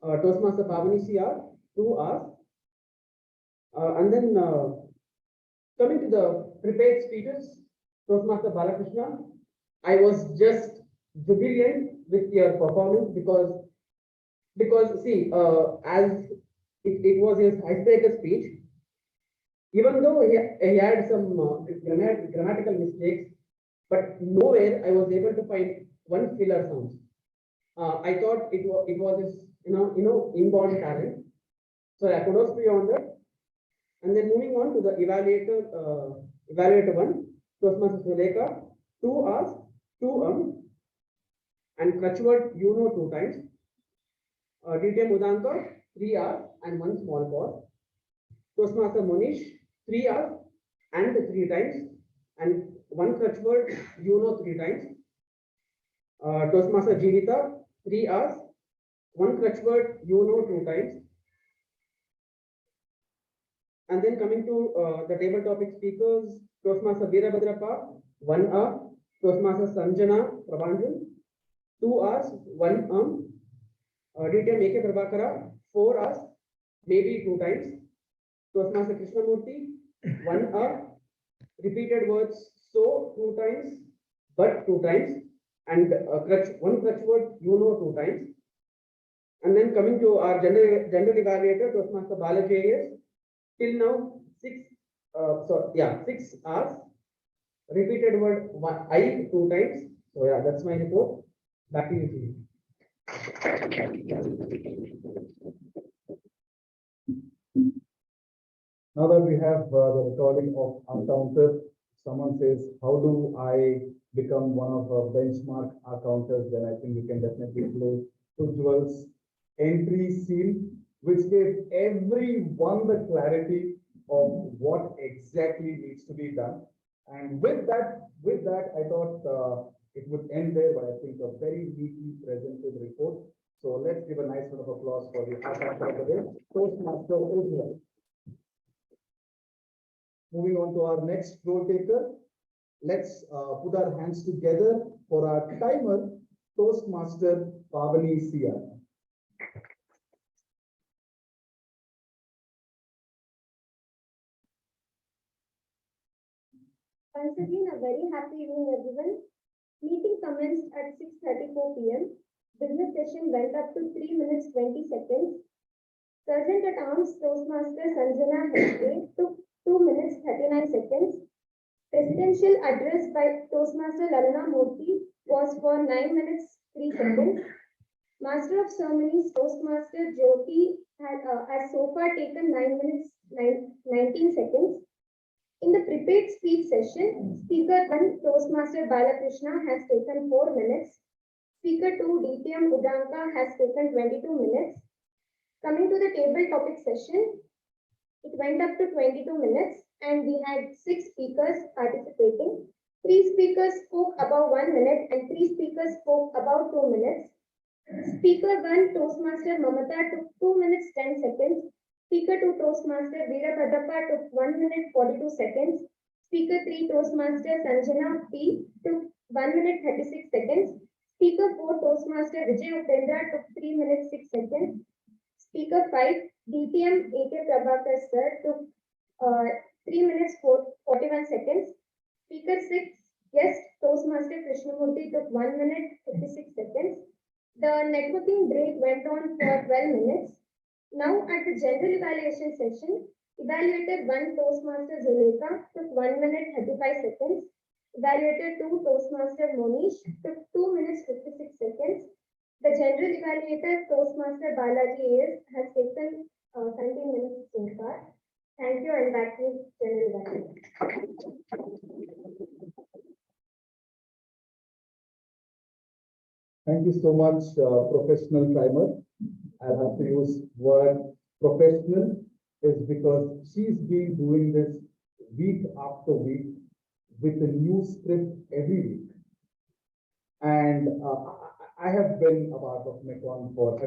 Toastmaster Pavani CR, 2 hours. And then coming to the prepared speeches, Toastmaster Balakrishna, I was just jubilant with your performance because see, as it was his icebreaker speech, even though he had some grammatical mistakes, but nowhere I was able to find one filler sound. I thought it was his inborn talent. So kudos to you on that. And then moving on to the evaluator one, Toastmaster Suleka, 2 hours, 2 and Crutchword, 2 times. DTM Udanka, 3 hours and 1 small pause. Toastmaster Monish, 3 hours and 3 times, and 1 Crutchword, 3 times. Toastmaster Jeevita, 3 hours, 1 Crutchword, 2 times. And then coming to the table topic speakers, Toastmaster Veerabhadrappa, 1 hour. Toastmaster Sanjana Prabhanjan, 2 hours, 1 DTM AK Prabhakara, 4 hours, maybe 2 times. Toastmaster Krishnamurti, 1 hour. Repeated words, so 2 times, but 2 times. And 1 crutch word, 2 times. And then coming to our general evaluator, Toastmaster Balaji, till now 6 hours. Repeated word I 2 times. So yeah, that's my report. Back to you. Now that we have the recording of our counter, someone says, how do I become one of our benchmark counters? Then I think we can definitely play Ujjwal's entry scene, which gave everyone the clarity of what exactly needs to be done. And with that, I thought it would end there, but I think a very neatly presented report. So let's give a nice round of applause for the art counter of the day, Toastmaster Ujjwal. Moving on to our next role taker, let's put our hands together for our timer, Toastmaster Pavani CR. Once again, a very happy evening, everyone. Meeting commenced at 6:34 p.m. business session went up to 3 minutes 20 seconds. Sergeant at Arms Toastmaster Sanjana Hegde took 2 minutes 39 seconds. Presidential address by Toastmaster Lalana Murthy was for 9 minutes 3 seconds. Master of Ceremonies Toastmaster Jyoti has so far taken 9 minutes 19 seconds. In the prepared speech session, Speaker 1 Toastmaster Balakrishna has taken 4 minutes. Speaker 2 DTM Udanka has taken 22 minutes. Coming to the table topic session, it went up to 22 minutes and we had 6 speakers participating. 3 speakers spoke about 1 minute and 3 speakers spoke about 2 minutes. Speaker 1 Toastmaster Mamata took 2 minutes 10 seconds. Speaker 2 Toastmaster Veerabhadappa took 1 minute 42 seconds. Speaker 3 Toastmaster Sanjana P took 1 minute 36 seconds. Speaker 4 Toastmaster Vijay Upendra took 3 minutes 6 seconds. Speaker 5 DTM A.K. Prabhakar sir took 3 minutes 41 seconds. Speaker 6 guest Toastmaster Krishnamurti took 1 minute 56 seconds. The networking break went on for 12 minutes. Now at the general evaluation session, evaluator 1 Toastmaster Zuleka took 1 minute 35 seconds. Evaluator 2 Toastmaster Monish took 2 minutes 56 seconds. The general evaluator Toastmaster Balaji AS has taken 17 minutes so far. Thank you and back to general evaluator. Thank you so much, professional primer. I have to use word professional is because she's been doing this week after week with a new script every week. And I have been a part of Mekon for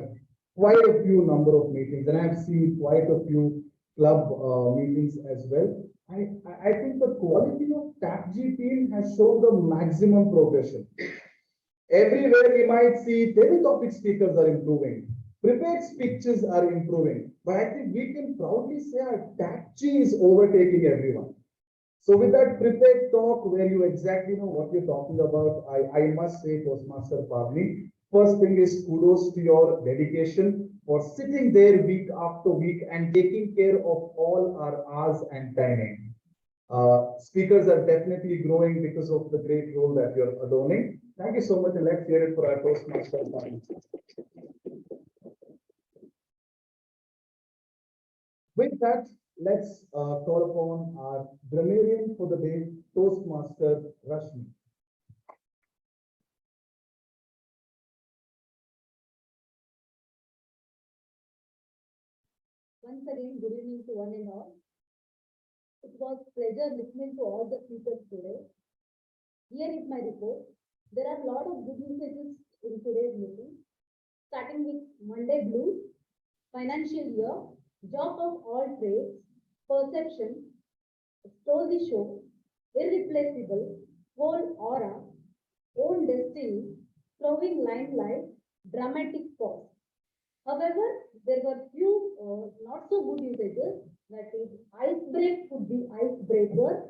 quite a few number of meetings, and I've seen quite a few club meetings as well. I think the quality of TAPG team has shown the maximum progression. Everywhere we might see table topic speakers are improving, prepared speeches are improving, but I think we can proudly say our TAPG is overtaking everyone. So with that prepared talk where you exactly know what you're talking about, I must say Toastmaster Pavni, first thing is kudos to your dedication for sitting there week after week and taking care of all our hours and timing. Speakers are definitely growing because of the great role that you're adorning. Thank you so much, and let's hear it for our Toastmaster. With that, let's call upon our grammarian for the day, Toastmaster Rashmi. Once again, good evening to one and all. It was pleasure listening to all the speakers today. Here is my report. There are a lot of good messages in today's meeting, starting with Monday Blues, financial year, job of all trades, perception, stole the show, irreplaceable, whole aura, own destiny, throwing limelight, dramatic pause. However, there were few not so good usages, that is, ice break could be icebreaker,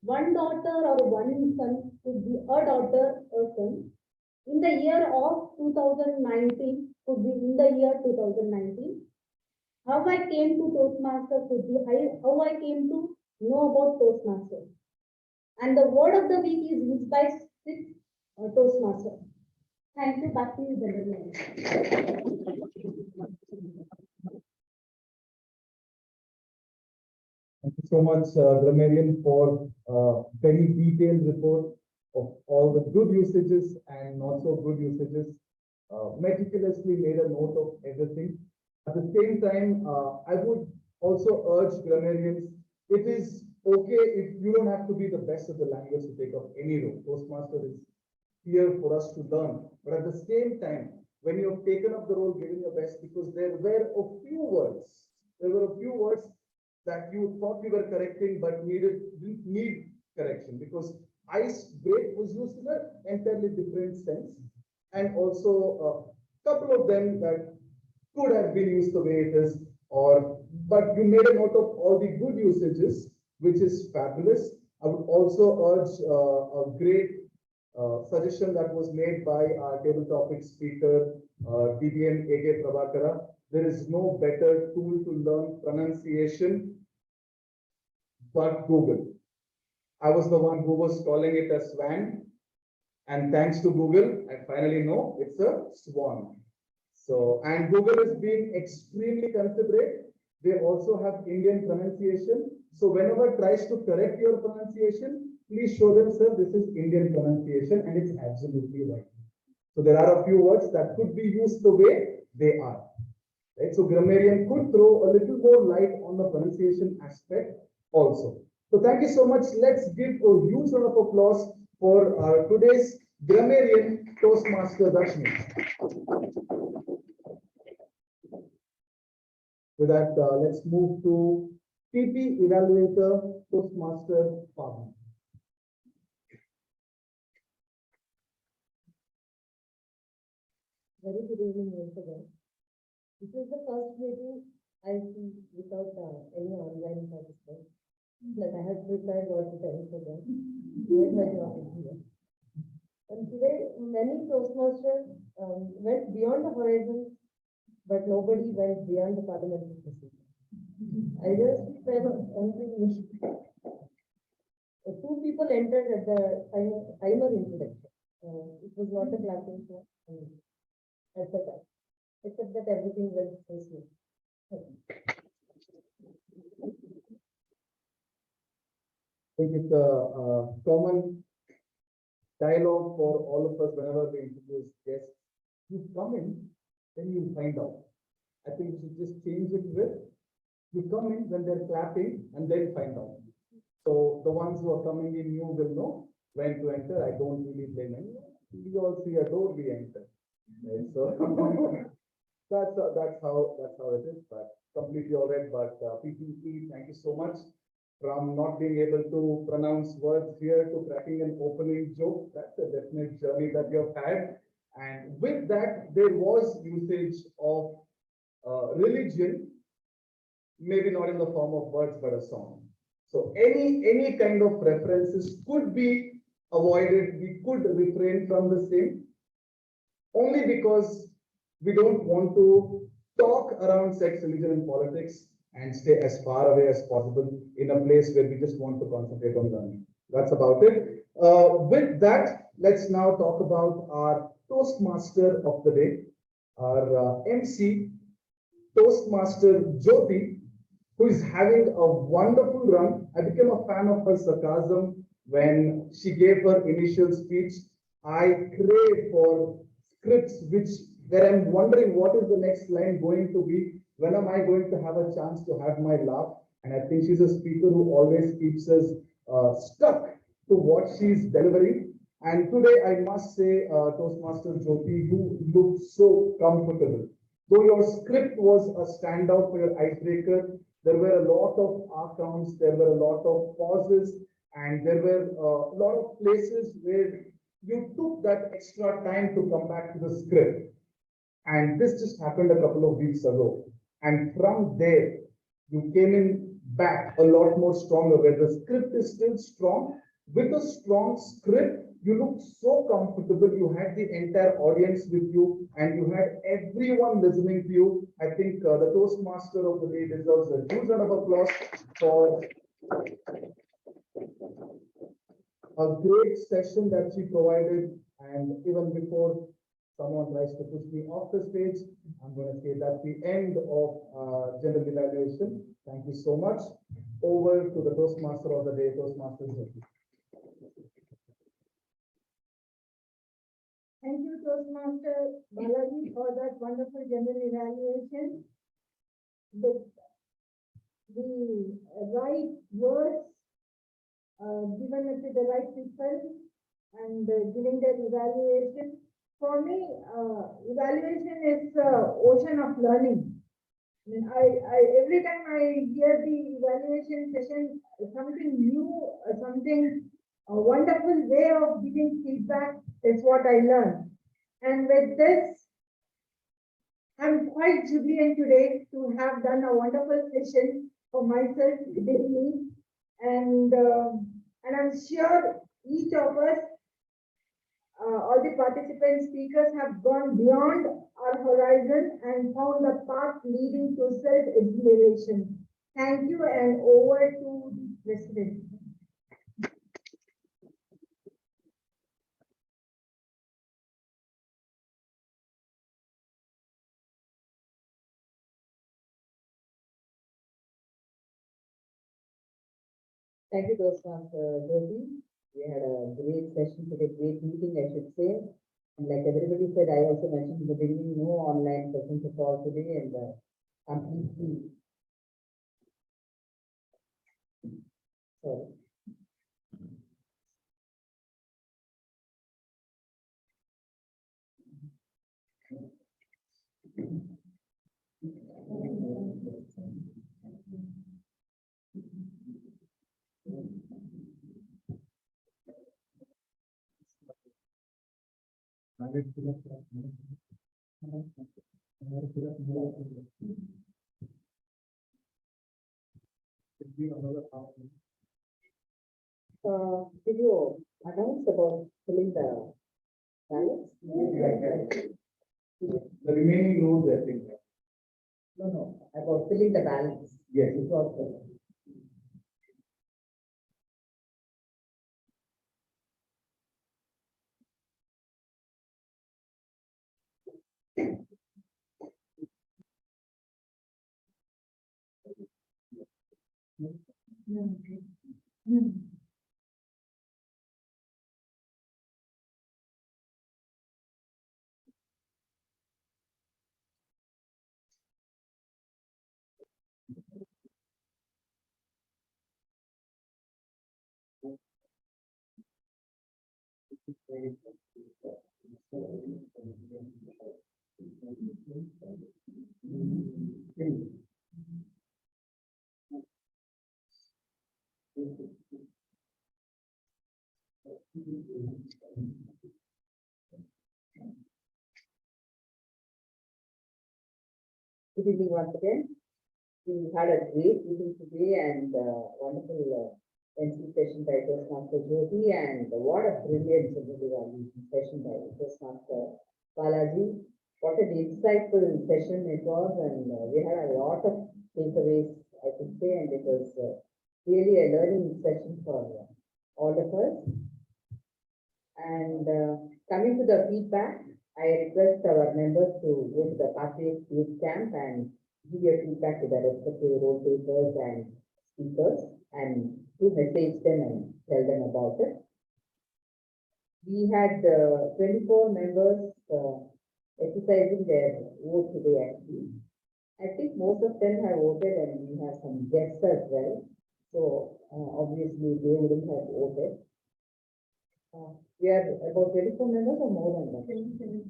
one daughter or one son could be a daughter or son. In the year of 2019 could be in the year 2019. How I came to Toastmaster could be how I came to know about Toastmaster. And the word of the week is used by 6 Toastmaster. Thank you. Back to you, General. Thank you so much, grammarian, for very detailed report of all the good usages and not so good usages. Meticulously made a note of everything. At the same time, I would also urge grammarians, it is okay if you don't have to be the best of the language to take up any role. Toastmaster is here for us to learn. But at the same time, when you have taken up the role, giving your best, because there were a few words that you thought you were correcting but didn't need correction, because ice break was used in an entirely different sense, and also a couple of them that could have been used the way it is, but you made a note of all the good usages, which is fabulous. I would also urge a great suggestion that was made by our table topic speaker, DBN A.K. Prabhakara. There is no better tool to learn pronunciation but Google. I was the one who was calling it a swan, and thanks to Google, I finally know it's a swan. So, and Google has been extremely considerate. They also have Indian pronunciation. So whenever it tries to correct your pronunciation, please show them, sir, this is Indian pronunciation and it's absolutely right. So there are a few words that could be used the way they are. Right? So grammarian could throw a little more light on the pronunciation aspect also. So thank you so much. Let's give a huge round of applause for today's grammarian Toastmaster Rashmi. With that, let's move to TP Evaluator Toastmaster Farmer. Very good evening once again. This is the first meeting I see without any online participants. Like I have prepared what to tell for them. Where's my job is here. And today, many Toastmasters went beyond the horizon, but nobody went beyond the parliamentary procedure. I just said something. Two people entered at the timer introduction. It was not a clapping show. At the time, except that everything went so smooth. I think it's a common dialogue for all of us whenever we introduce guests. You come in, then you find out. I think we should just change it with you come in when they're clapping and then find out. So the ones who are coming in new will know when to enter. I don't really blame anyone. We all see a door, we enter. Right? So that's how it is. But completely all right. But PPP, thank you so much. From not being able to pronounce words here to cracking an opening joke, that's a definite journey that you've had. And with that, there was usage of religion, maybe not in the form of words, but a song. So any kind of references could be avoided. We could refrain from the same, only because we don't want to talk around sex, religion, and politics and stay as far away as possible in a place where we just want to concentrate on learning. That's about it. With that, let's now talk about our Toastmaster of the day, our MC, Toastmaster Jyoti, who is having a wonderful run. I became a fan of her sarcasm when she gave her initial speech. I crave for scripts where I'm wondering what is the next line going to be. When am I going to have a chance to have my laugh? And I think she's a speaker who always keeps us stuck to what she's delivering. And today I must say, Toastmaster Jyoti, you look so comfortable. Though your script was a standout for your icebreaker, there were a lot of accounts, there were a lot of pauses, and there were a lot of places where you took that extra time to come back to the script. And this just happened a couple of weeks ago. And from there, you came in back a lot more stronger, where the script is still strong. With a strong script, you looked so comfortable. You had the entire audience with you, and you had everyone listening to you. I think the Toastmaster of the day deserves a huge round of applause for a great session that she provided. And even before someone tries to push me off the stage, I'm going to say that's the end of general evaluation. Thank you so much. Over to the Toastmaster of the day, Toastmaster Jyoti. Thank you, Toastmaster Balaji, for that wonderful general evaluation. The right words given it to the right people and giving their evaluation. For me, evaluation is ocean of learning. I mean, every time I hear the evaluation session, something new, something a wonderful way of giving feedback is what I learn. And with this, I'm quite jubilant today to have done a wonderful session for myself, within me, and I'm sure each of us all the participant speakers have gone beyond our horizon and found the path leading to self-exhilaration. Thank you, and over to the president. Thank you, Toastmaster Jyoti. We had a great session today, great meeting, I should say. And like everybody said, I also mentioned in the beginning, no online sessions at all today, and completely. Sorry. Did you announce about filling the ballots? The remaining rows, I think. No, about filling the ballots. Yes. It was filled. Good evening once again. We had a great meeting today and wonderful MC session by Toastmaster Jyoti, and what a brilliant session by Toastmaster Balaji. What an insightful session it was, and we had a lot of takeaways, I could say, and it was really a learning session for all of us. And coming to the feedback, I request our members to go to the Pathways Youth Camp and give your feedback to the respective role takers and speakers, and to message them and tell them about it. We had 24 members exercising their vote today actually. I think most of them have voted, and we have some guests as well. So obviously they wouldn't have voted. We are about 24 members or more than that? 27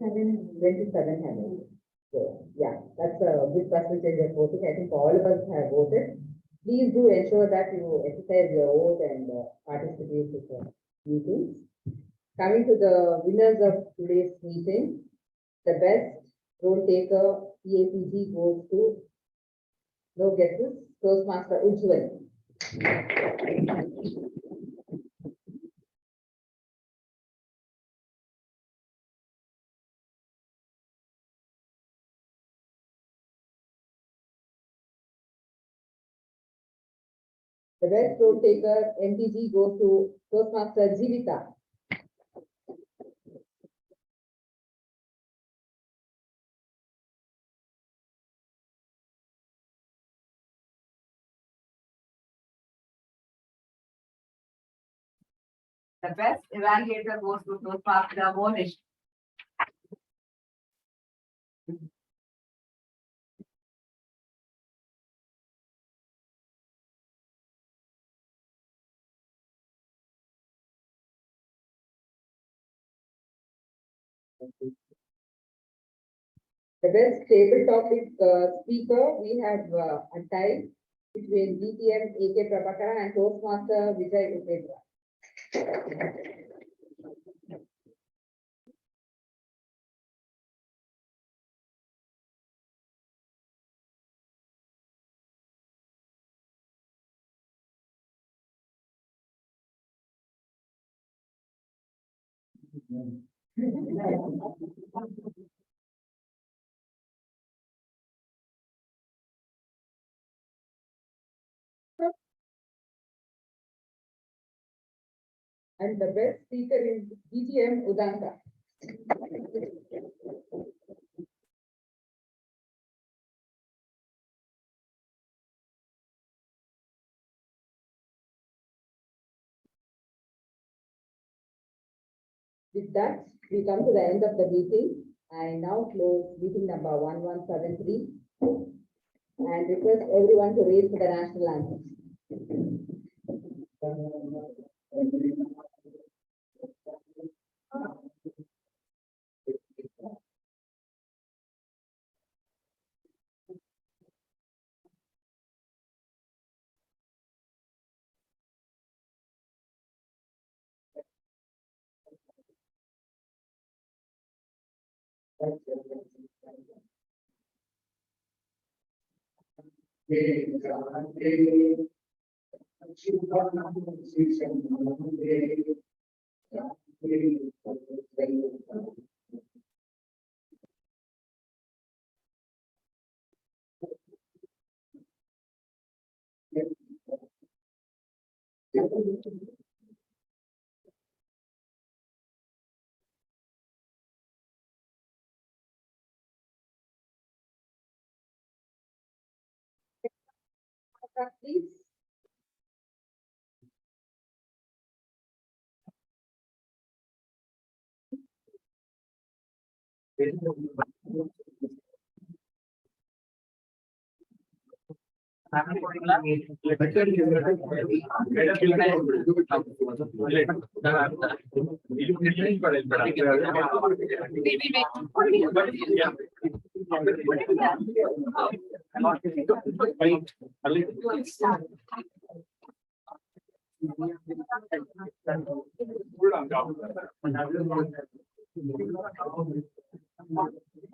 have voted. So yeah, that's a good percentage of voting. I think all of us have voted. Please do ensure that you exercise your vote and participate in the meetings. Coming to the winners of today's meeting, the best role taker EAPG goes to, no guesses, Toastmaster Ujjwal. The best role taker MPG goes to Toastmaster Jivita. The best evaluator goes to Toastmaster Monish. The best table topic speaker, we have a tie between DTM AK Prabhakara and Toastmaster Vijay Upendra. And the best speaker is DGM Udanga. With that, we come to the end of the meeting. I now close meeting number 1173 and request everyone to raise for the national anthem. Please.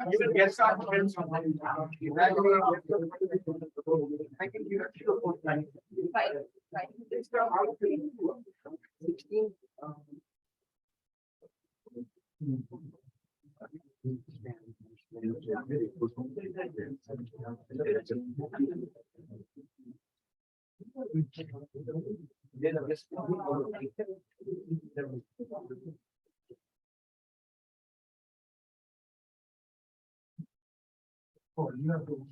You will get some friends from I can give it to you. It's from our 16. Oh, you have to.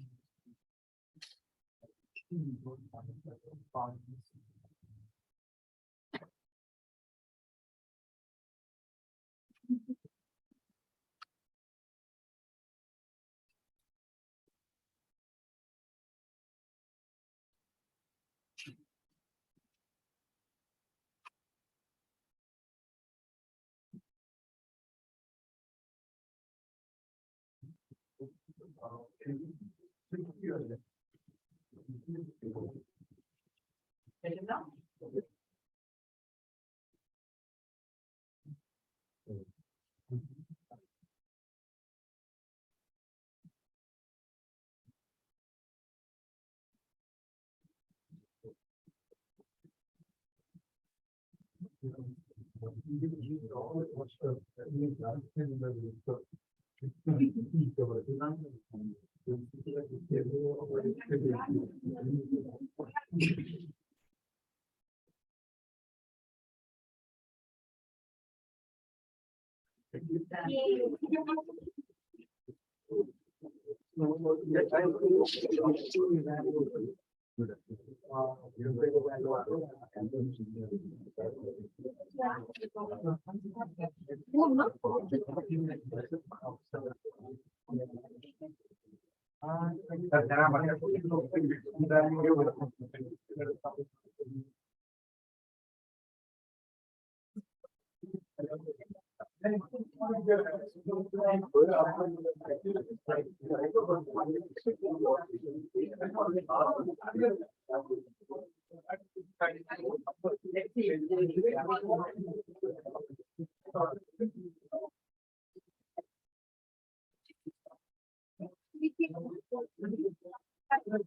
I think